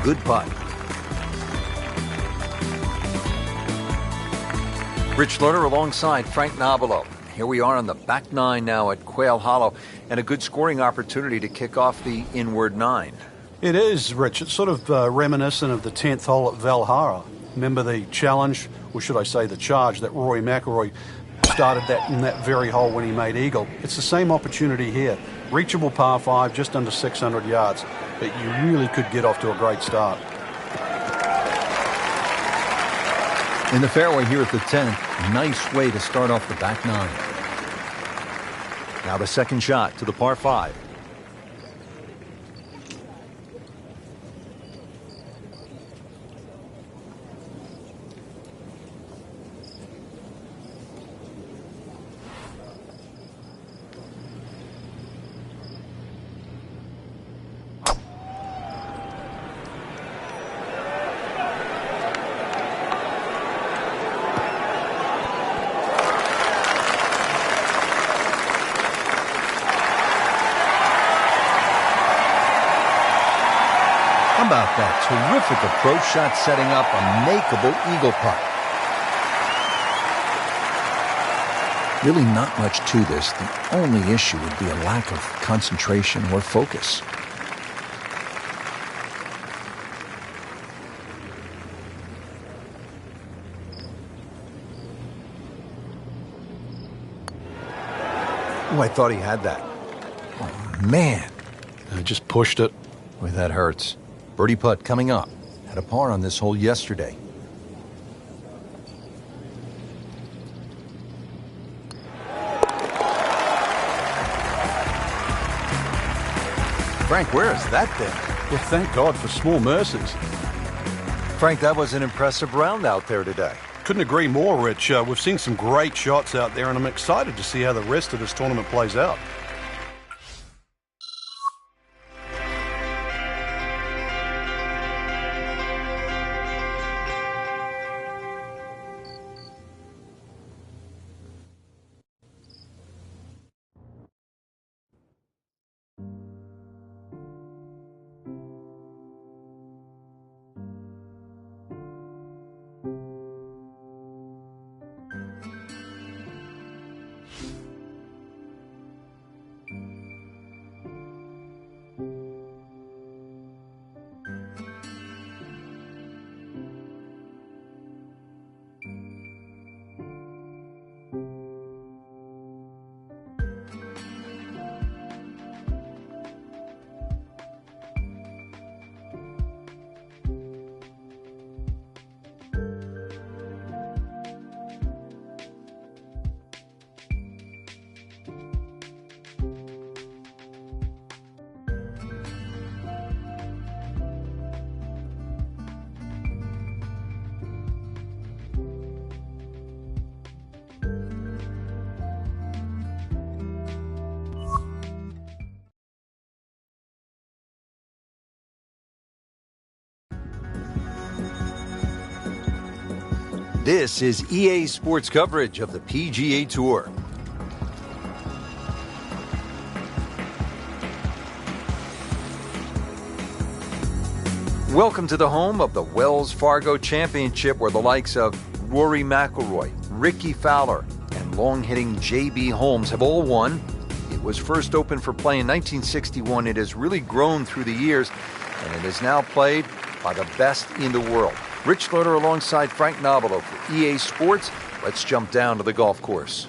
Good putt. Rich Lerner alongside Frank Nobilo. Here we are on the back 9 now at Quail Hollow, and a good scoring opportunity to kick off the inward 9. It is, Rich. It's sort of reminiscent of the 10th hole at Valhalla. Remember the challenge, or should I say the charge, that Rory McIlroy started that in that very hole when he made eagle. It's the same opportunity here. Reachable par 5, just under 600 yards. But you really could get off to a great start. In the fairway here at the 10th, nice way to start off the back 9. Now the second shot to the par 5. like that. Terrific approach shot, setting up a makeable eagle putt. Really not much to this. The only issue would be a lack of concentration or focus. Oh, I thought he had that. Oh, man. I just pushed it. Boy, that hurts. Birdie putt coming up. Had a par on this hole yesterday. Frank, where is that thing? Well, thank God for small mercies. Frank, that was an impressive round out there today. Couldn't agree more, Rich. We've seen some great shots out there, and I'm excited to see how the rest of this tournament plays out. This is EA Sports coverage of the PGA Tour. Welcome to the home of the Wells Fargo Championship, where the likes of Rory McIlroy, Ricky Fowler, and long-hitting J.B. Holmes have all won. It was first opened for play in 1961. It has really grown through the years, and it is now played by the best in the world. Rich Loader alongside Frank Nobilo for EA Sports. Let's jump down to the golf course.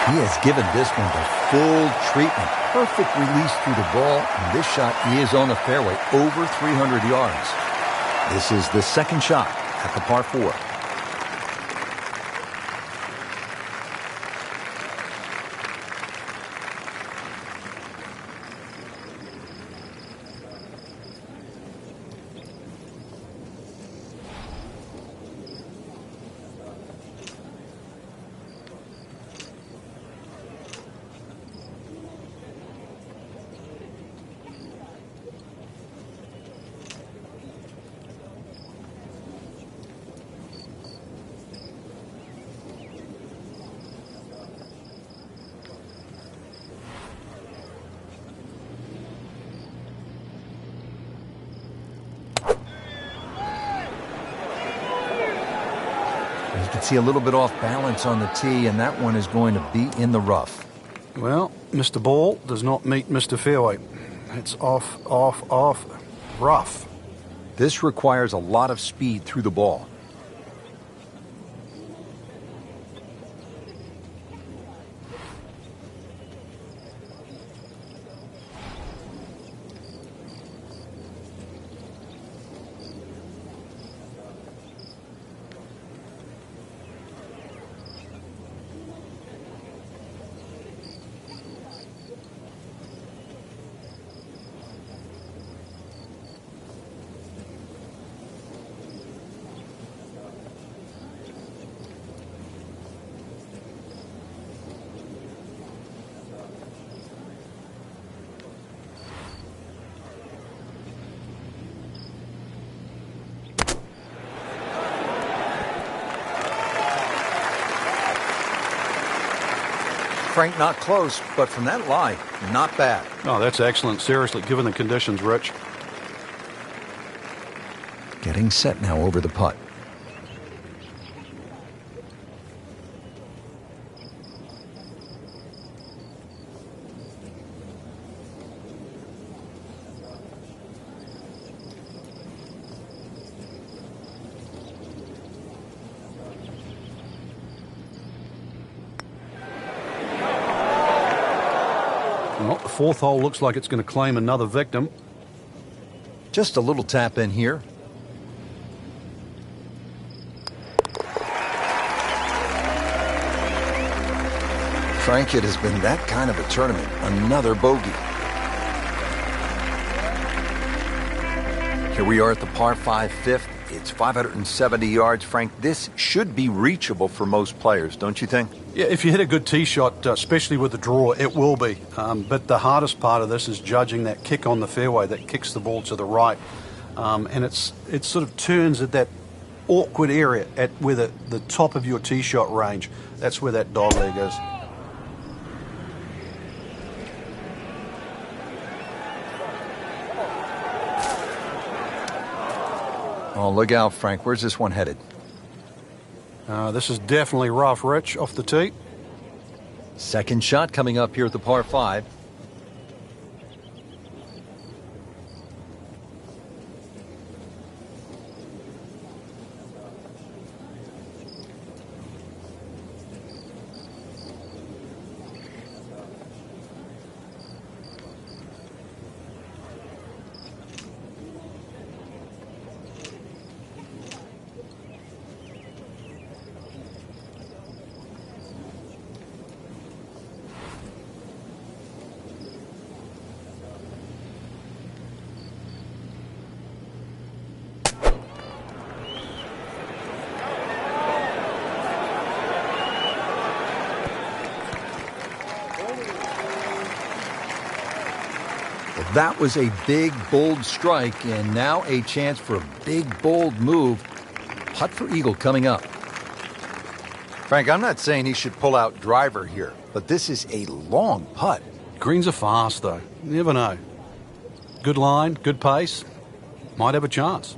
He has given this one the full treatment. Perfect release through the ball, and this shot is on the fairway, over 300 yards. This is the second shot at the par 4. You can see a little bit off balance on the tee, and that one is going to be in the rough. Well, Mr. Ball does not meet Mr. Fairway. It's off, rough. This requires a lot of speed through the ball. Frank, not close, but from that lie, not bad. Oh, that's excellent. Seriously, given the conditions, Rich. Getting set now over the putt. Well, the fourth hole looks like it's going to claim another victim. Just a little tap in here. Frank, it has been that kind of a tournament. Another bogey. Here we are at the par 5 fifth. It's 570 yards. Frank, this should be reachable for most players, don't you think? Yeah, if you hit a good tee shot, especially with the draw, it will be. But the hardest part of this is judging that kick on the fairway that kicks the ball to the right. And it sort of turns at that awkward area at where the top of your tee shot range. That's where that dog leg is. Oh, look out, Frank. Where's this one headed? This is definitely rough, Rich, off the tee. Second shot coming up here at the par 5. That was a big, bold strike, and now a chance for a big, bold move. Putt for eagle coming up. Frank, I'm not saying he should pull out driver here, but this is a long putt. Greens are fast, though. You never know. Good line, good pace. Might have a chance.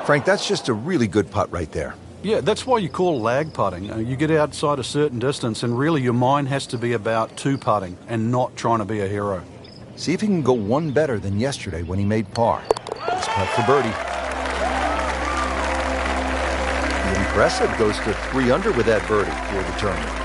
Frank, that's just a really good putt right there. Yeah, that's why you call lag putting. You get outside a certain distance, and really your mind has to be about two putting and not trying to be a hero. See if he can go one better than yesterday when he made par. This putt for birdie. The impressive goes to 3 under with that birdie for the tournament.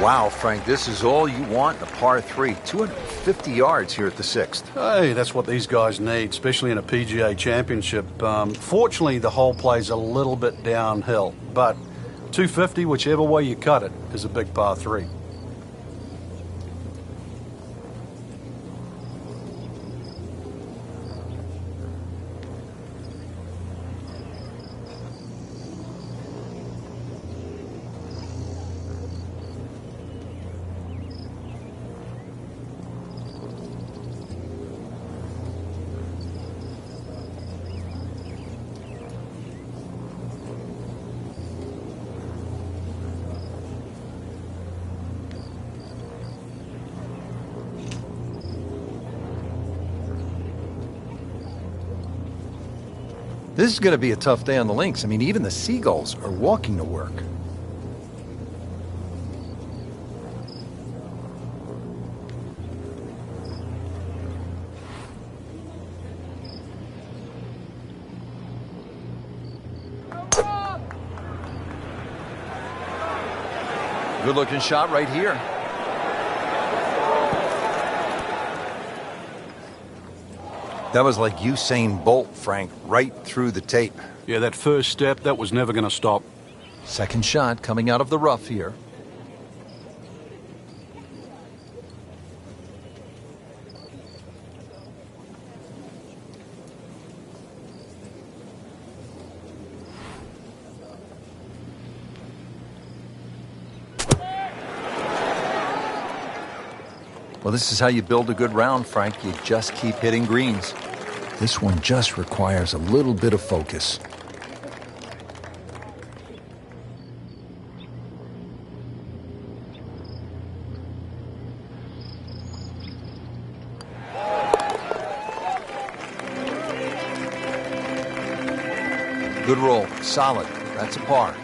Wow, Frank, this is all you want in a par 3. 250 yards here at the 6th. Hey, that's what these guys need, especially in a PGA championship. Fortunately, the hole plays a little bit downhill, but 250, whichever way you cut it, is a big par 3. This is going to be a tough day on the links. I mean, even the seagulls are walking to work. Good looking shot right here. That was like Usain Bolt, Frank, right through the tape. Yeah, that first step, that was never going to stop. Second shot coming out of the rough here. Well, this is how you build a good round, Frank. You just keep hitting greens. This one just requires a little bit of focus. Good roll. Solid. That's a par.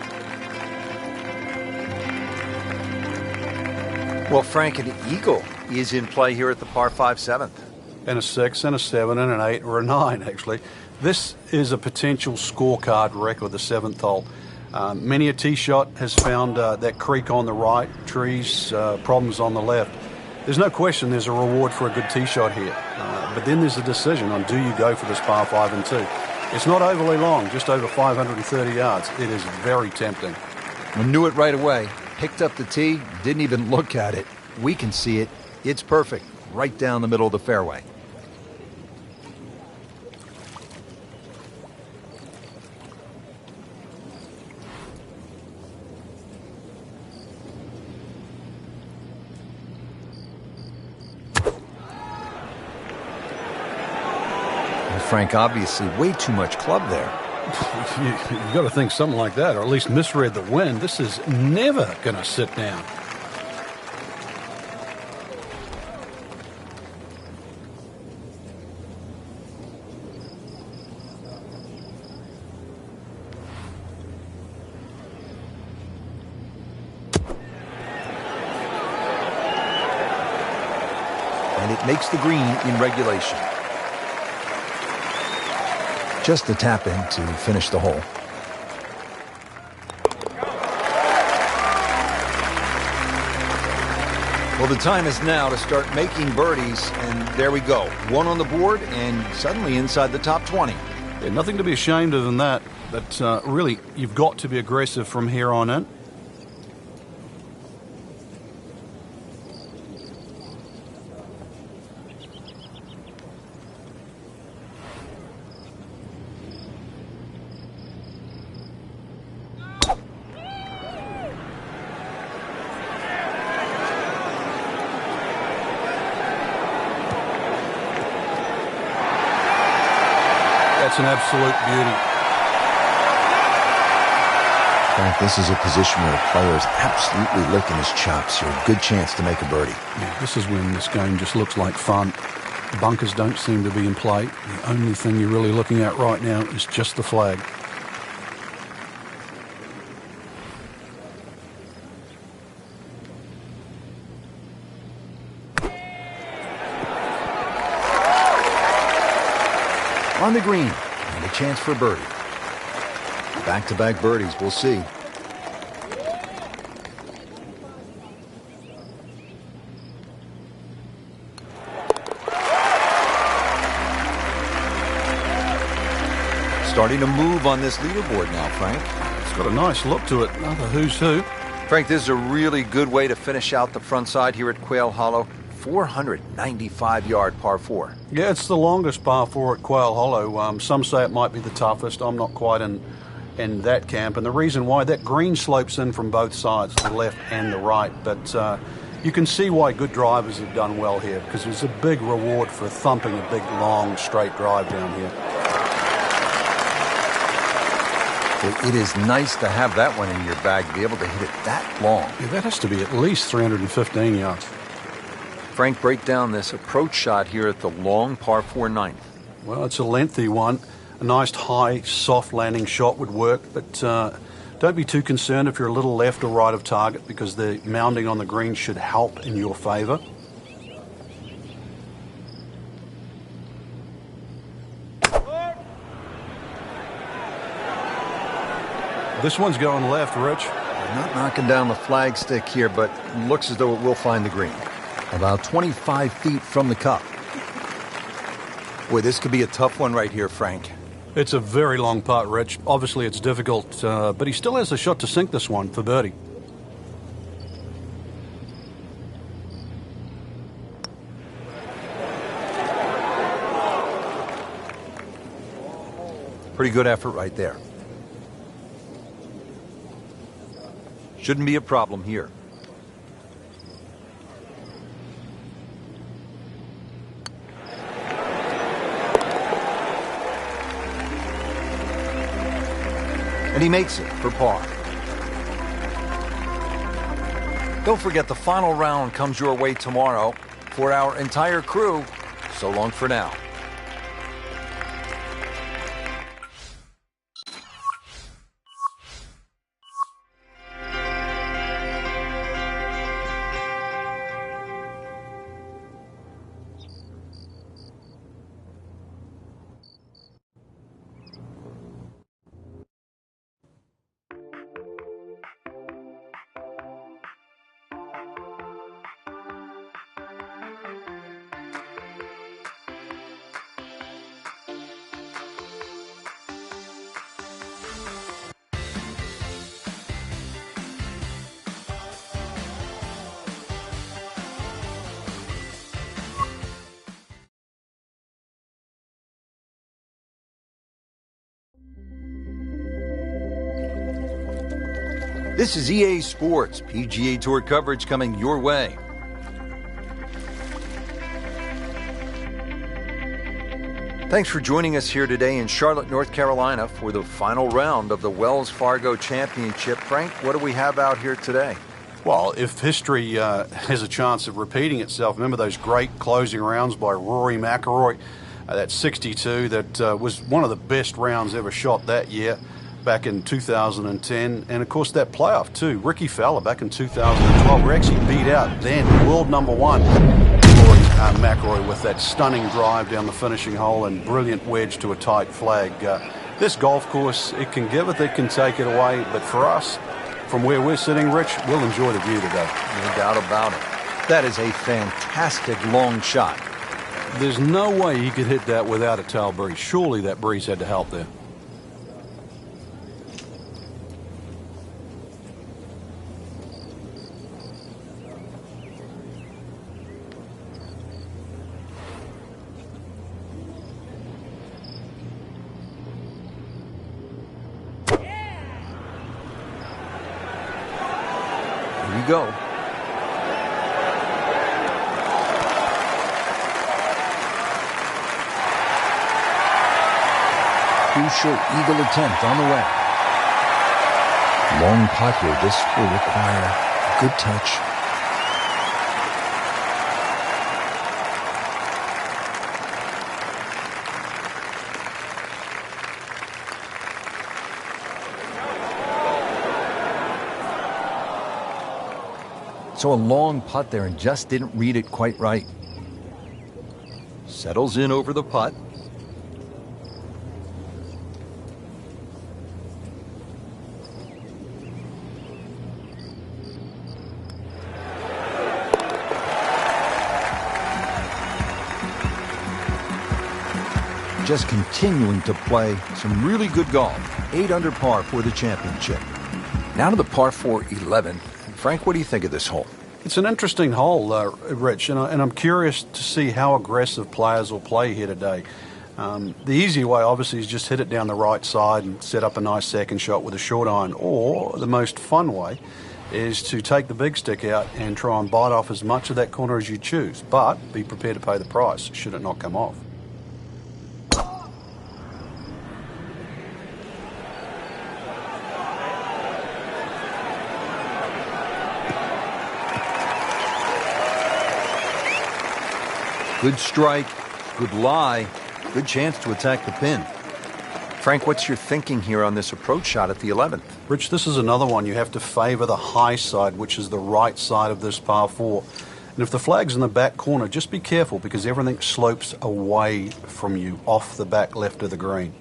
Well, Frank, an eagle is in play here at the par 5 7th. And a 6, and a 7, and an 8, or a 9, actually. This is a potential scorecard record, the 7th hole. Many a tee shot has found that creek on the right, trees, problems on the left. There's no question there's a reward for a good tee shot here. But then there's a decision on, do you go for this par 5 and 2? It's not overly long, just over 530 yards. It is very tempting. I knew it right away. Picked up the tee, didn't even look at it. We can see it. It's perfect, right down the middle of the fairway. Frank, obviously way too much club there. You've got to think something like that, or at least misread the wind. This is never going to sit down. And it makes the green in regulation. Just a tap in to finish the hole. Well, the time is now to start making birdies, and there we go. One on the board, and suddenly inside the top 20. Yeah, nothing to be ashamed of in that, but really, you've got to be aggressive from here on in. That's an absolute beauty. Frank, this is a position where a player is absolutely licking his chops. You're a good chance to make a birdie. Yeah, this is when this game just looks like fun. The bunkers don't seem to be in play. The only thing you're really looking at right now is just the flag. On the green, and a chance for a birdie. Back-to-back birdies, we'll see. Starting to move on this leaderboard now, Frank. It's got a nice look to it. Another who's who. Frank, this is a really good way to finish out the front side here at Quail Hollow. 495-yard par 4. Yeah, it's the longest par 4 at Quail Hollow. Some say it might be the toughest. I'm not quite in that camp. And the reason why, that green slopes in from both sides, the left and the right. But you can see why good drivers have done well here, because there's a big reward for thumping a big, long, straight drive down here. It is nice to have that one in your bag, to be able to hit it that long. Yeah, that has to be at least 315 yards. Frank, break down this approach shot here at the long par 4 9th. Well, it's a lengthy one. A nice high, soft landing shot would work, but don't be too concerned if you're a little left or right of target, because the mounding on the green should help in your favor. This one's going left, Rich. Not knocking down the flagstick here, but looks as though it will find the green. About 25 feet from the cup. Boy, this could be a tough one right here, Frank. It's a very long putt, Rich. Obviously, it's difficult, but he still has a shot to sink this one for birdie. Pretty good effort right there. Shouldn't be a problem here. And he makes it for par. Don't forget the final round comes your way tomorrow. For our entire crew, so long for now. This is EA Sports PGA Tour coverage coming your way. Thanks for joining us here today in Charlotte, North Carolina for the final round of the Wells Fargo Championship. Frank, what do we have out here today? Well, if history has a chance of repeating itself, remember those great closing rounds by Rory Mcllroy? That 62, that was one of the best rounds ever shot that year, back in 2010, and of course that playoff too. Ricky Fowler back in 2012. We actually beat out then world number one Rory Mcllroy with that stunning drive down the finishing hole and brilliant wedge to a tight flag. This golf course, it can give it, it can take it away, but for us, from where we're sitting, Rich, we'll enjoy the view today. No doubt about it. That is a fantastic long shot. There's no way he could hit that without a tail breeze. Surely that breeze had to help there. Here we go. Crucial eagle attempt on the way. Long putt here. This will require a good touch. So a long putt there and just didn't read it quite right. Settles in over the putt. Just continuing to play some really good golf. 8 under par for the championship. Now to the par 4 11. Frank, what do you think of this hole? It's an interesting hole, Rich, and I'm curious to see how aggressive players will play here today. The easy way, obviously, is just hit it down the right side and set up a nice second shot with a short iron. Or the most fun way is to take the big stick out and try and bite off as much of that corner as you choose, but be prepared to pay the price should it not come off. Good strike, good lie, good chance to attack the pin. Frank, what's your thinking here on this approach shot at the 11th? Rich, this is another one. You have to favor the high side, which is the right side of this par 4. And if the flag's in the back corner, just be careful because everything slopes away from you off the back left of the green.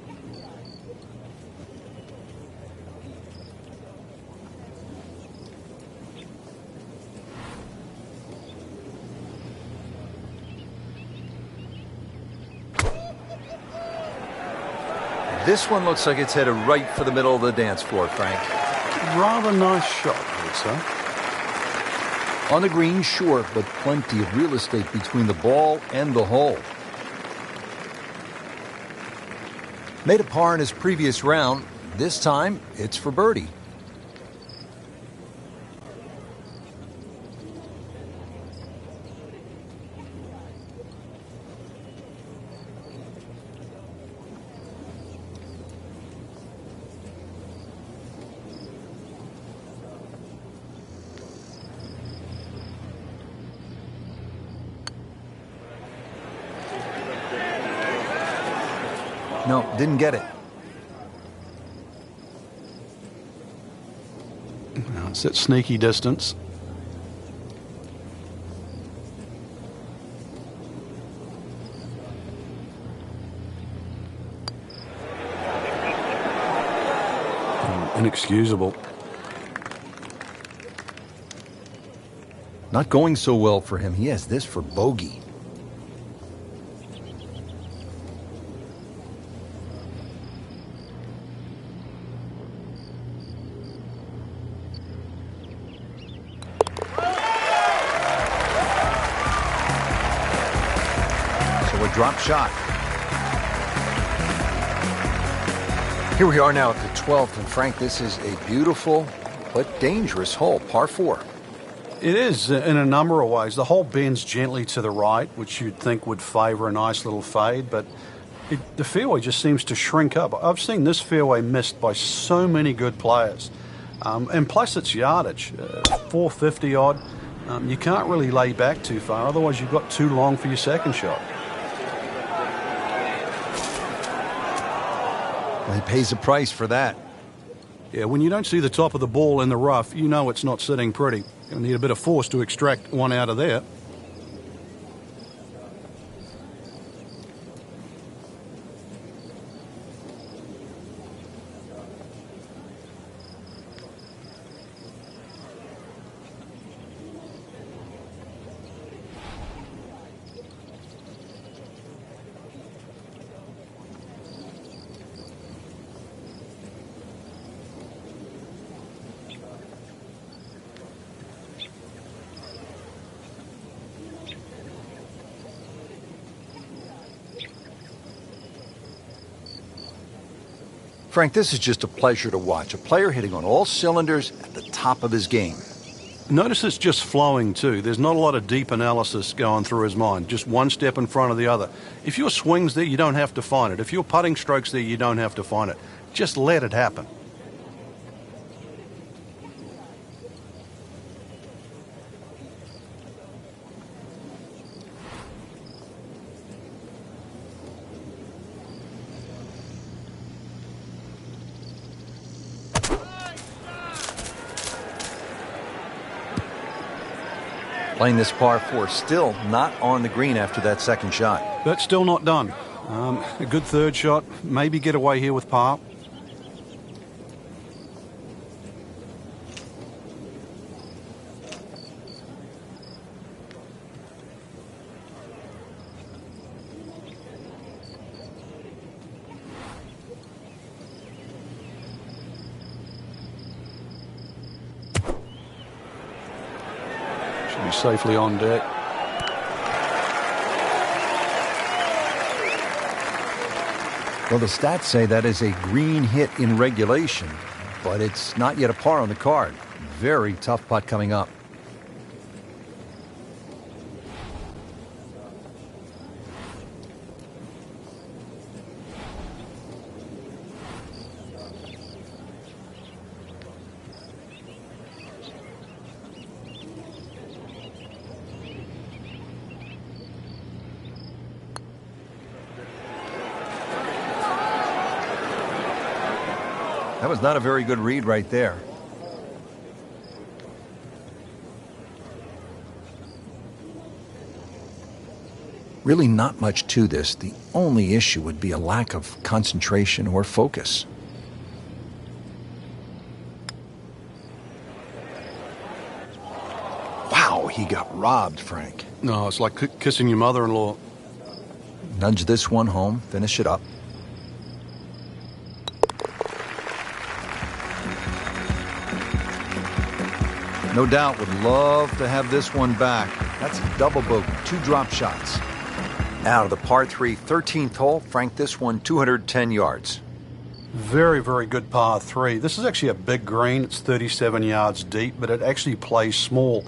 This one looks like it's headed right for the middle of the dance floor, Frank. Rather nice shot, I would say. On the green, sure, but plenty of real estate between the ball and the hole. Made a par in his previous round. This time, it's for birdie. No, didn't get it. Now it's at sneaky distance. Inexcusable. Not going so well for him. He has this for bogey. Drop shot. Here we are now at the 12th, and Frank, this is a beautiful but dangerous hole, par 4. It is in a number of ways. The hole bends gently to the right, which you'd think would favor a nice little fade, but the fairway just seems to shrink up. I've seen this fairway missed by so many good players. And plus its yardage, 450 odd. You can't really lay back too far, otherwise you've got too long for your second shot. Well, he pays a price for that. Yeah, when you don't see the top of the ball in the rough, you know it's not sitting pretty. You'll need a bit of force to extract one out of there. Frank, this is just a pleasure to watch. A player hitting on all cylinders at the top of his game. Notice it's just flowing too. There's not a lot of deep analysis going through his mind. Just one step in front of the other. If your swing's there, you don't have to find it. If your putting stroke's there, you don't have to find it. Just let it happen. Playing this par 4, still not on the green after that second shot. That's still not done. A good third shot. Maybe get away here with par. Be safely on deck. Well, the stats say that is a green hit in regulation, but it's not yet a par on the card. Very tough putt coming up. That was not a very good read right there. Really not much to this. The only issue would be a lack of concentration or focus. Wow, he got robbed, Frank. No, it's like kissing your mother-in-law. Nudge this one home, finish it up. No doubt would love to have this one back. That's a double bogey, 2 drop shots. Out of the par 3 13th hole, Frank, this one 210 yards. Very, very good par 3. This is actually a big green. It's 37 yards deep, but it actually plays small.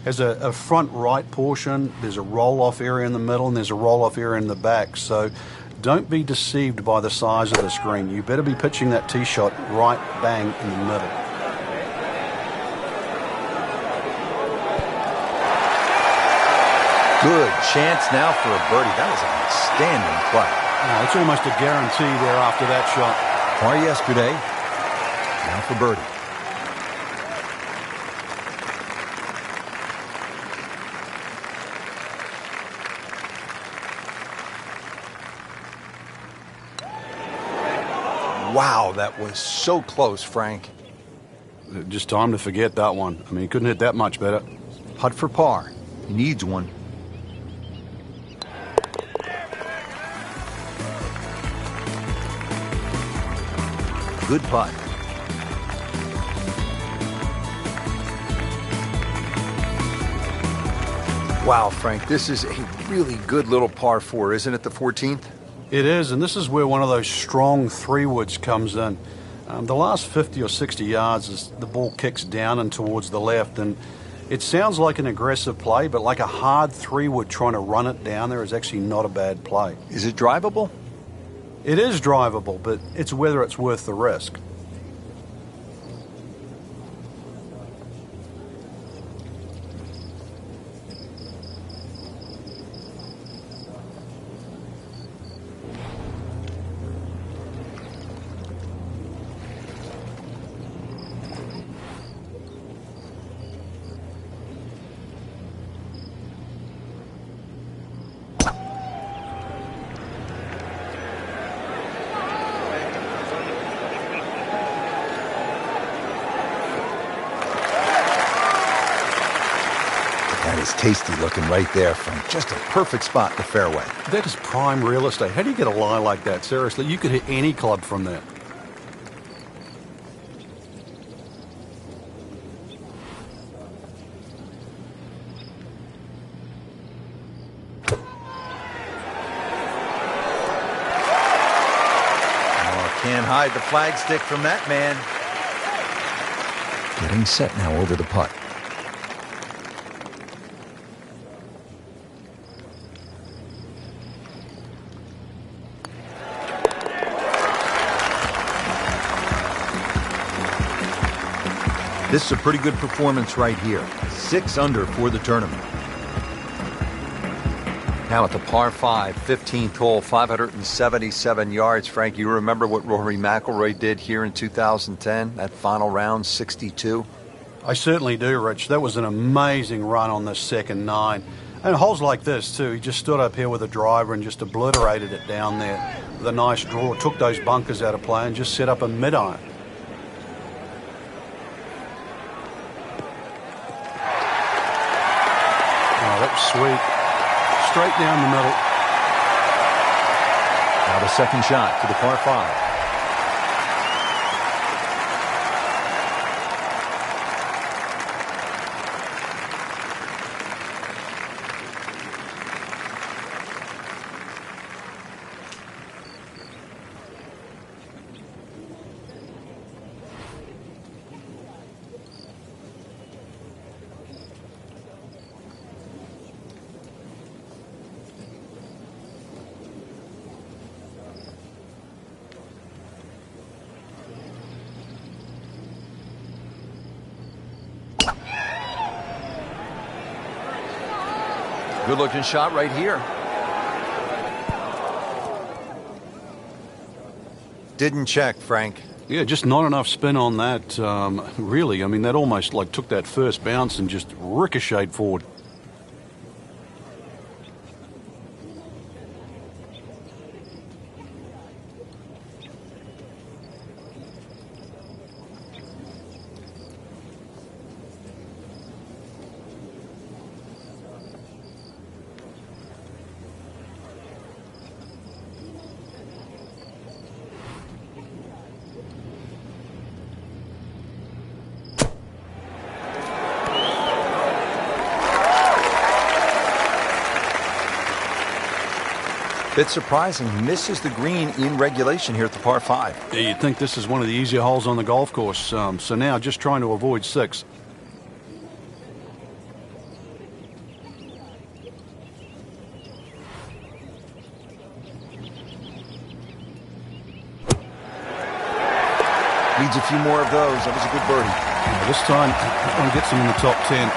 Has a front right portion, there's a roll-off area in the middle, and there's a roll-off area in the back. So don't be deceived by the size of this green. You better be pitching that tee shot right bang in the middle. Good chance now for a birdie. That was an outstanding play. It's almost a guarantee there after that shot. Par yesterday, now for birdie. Wow, that was so close, Frank. Just time to forget that one. I mean, he couldn't hit that much better. Putt for par. He needs one. Good putt. Wow, Frank, this is a really good little par 4, isn't it, the 14th? It is, and this is where one of those strong 3-woods comes in. The last 50 or 60 yards, is the ball kicks down and towards the left, and it sounds like an aggressive play, but like a hard 3-wood trying to run it down there is actually not a bad play. Is it drivable? It is drivable, but it's whether it's worth the risk. Tasty looking right there, Frank. Just a perfect spot in the fairway. That is prime real estate. How do you get a lie like that? Seriously, you could hit any club from there. Oh, can't hide the flagstick from that man. Getting set now over the putt. This is a pretty good performance right here. 6 under for the tournament. Now at the par 5, 15th hole, 577 yards. Frank, you remember what Rory Mcllroy did here in 2010, that final round, 62? I certainly do, Rich. That was an amazing run on this second 9. And holes like this, too. He just stood up here with a driver and just obliterated it down there with a nice draw. Took those bunkers out of play and just set up a mid-iron. That was sweet. Straight down the middle. Now the second shot to the par 5. Good looking shot right here. Didn't check, Frank. Yeah, just not enough spin on that, really. I mean, that almost like took that first bounce and just ricocheted forward. Bit surprising, misses the green in regulation here at the par 5. Yeah, you'd think this is one of the easier holes on the golf course. So now just trying to avoid 6. Needs a few more of those. That was a good birdie. Yeah, this time, I want to get some in the top 10.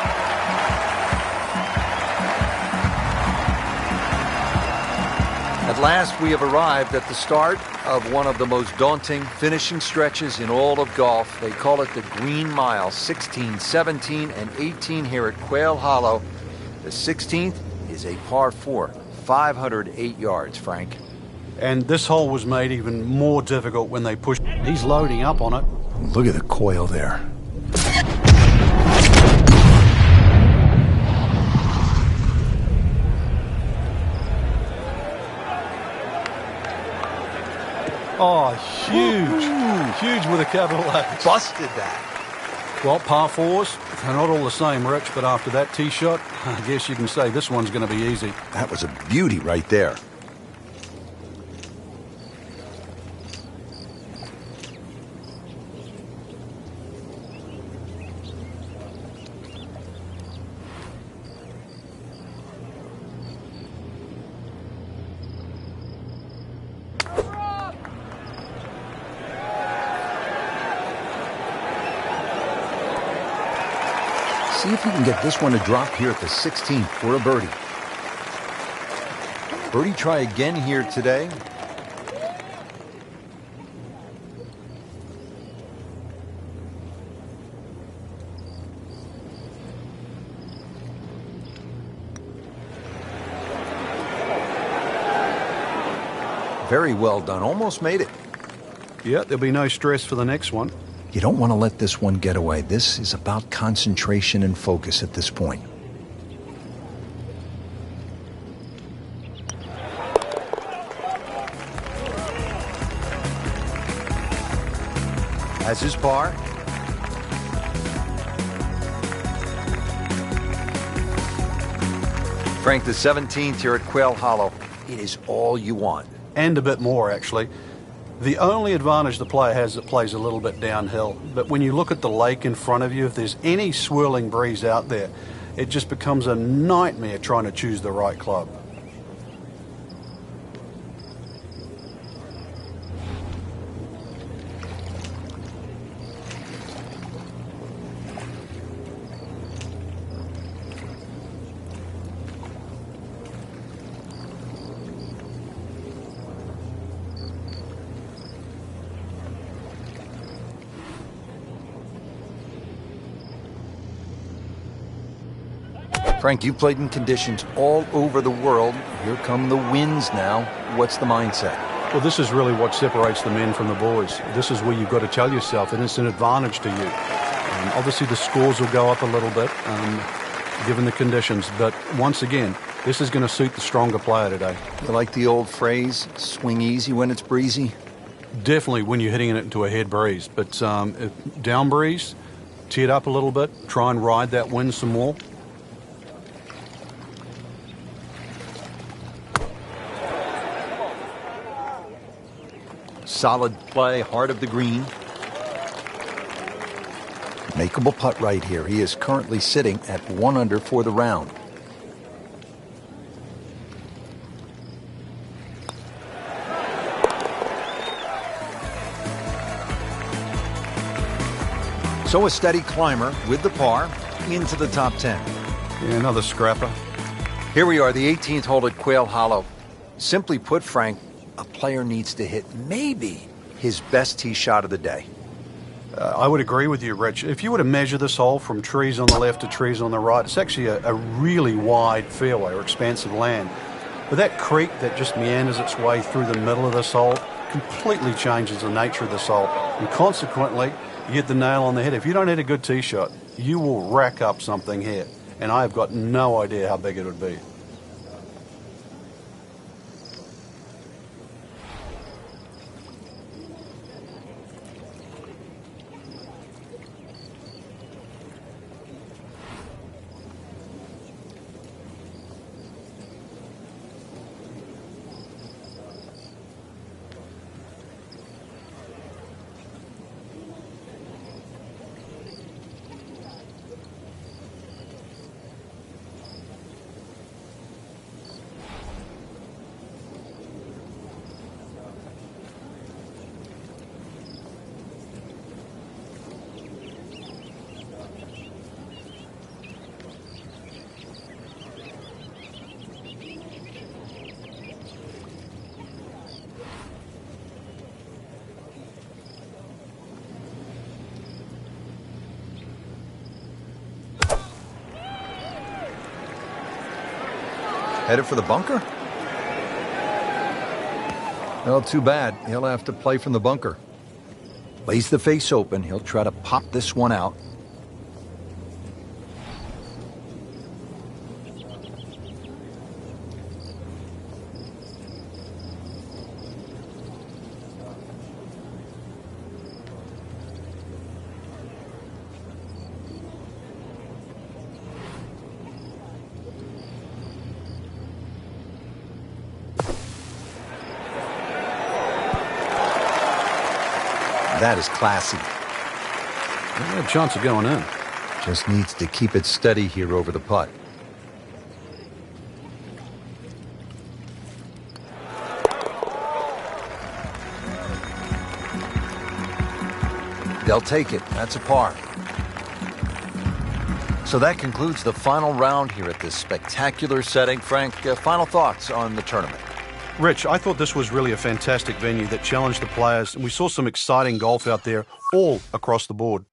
At last, we have arrived at the start of one of the most daunting finishing stretches in all of golf. They call it the Green Mile, 16, 17, and 18 here at Quail Hollow. The 16th is a par 4, 508 yards, Frank. And this hole was made even more difficult when they pushed. He's loading up on it. Look at the coil there. Oh, huge. Huge with a capital H. Busted that. Well, par 4s, they're not all the same, Rich, but after that tee shot, I guess you can say this one's going to be easy. That was a beauty right there. See if you can get this one to drop here at the 16th for a birdie. Birdie try again here today. Very well done. Almost made it. Yeah, there'll be no stress for the next one. You don't want to let this one get away. This is about concentration and focus at this point. As his par. Frank, the 17th here at Quail Hollow. It is all you want. And a bit more, actually. The only advantage the player has is it plays a little bit downhill. But when you look at the lake in front of you, if there's any swirling breeze out there, it just becomes a nightmare trying to choose the right club. Frank, you played in conditions all over the world. Here come the winds now. What's the mindset? Well, this is really what separates the men from the boys. This is where you've got to tell yourself, and it's an advantage to you. Obviously, the scores will go up a little bit, given the conditions. But once again, this is going to suit the stronger player today. You like the old phrase, swing easy when it's breezy? Definitely when you're hitting it into a head breeze. But down breeze, tee it up a little bit, try and ride that wind some more. Solid play, heart of the green. Makeable putt right here. He is currently sitting at 1 under for the round. So a steady climber with the par into the top 10. Yeah, another scrapper. Here we are, the 18th hole at Quail Hollow. Simply put, Frank, a player needs to hit maybe his best tee shot of the day. I would agree with you, Rich. If you were to measure this hole from trees on the left to trees on the right, it's actually a really wide fairway or expansive land. But that creek that just meanders its way through the middle of this hole completely changes the nature of this hole. And consequently, you hit the nail on the head. If you don't hit a good tee shot, you will rack up something here. And I have got no idea how big it would be. Headed for the bunker? Well, too bad. He'll have to play from the bunker. Lays the face open. He'll try to pop this one out. That is classy. Not a chance of going in. Just needs to keep it steady here over the putt. They'll take it. That's a par. So that concludes the final round here at this spectacular setting. Frank, final thoughts on the tournament? Rich, I thought this was really a fantastic venue that challenged the players, and we saw some exciting golf out there all across the board.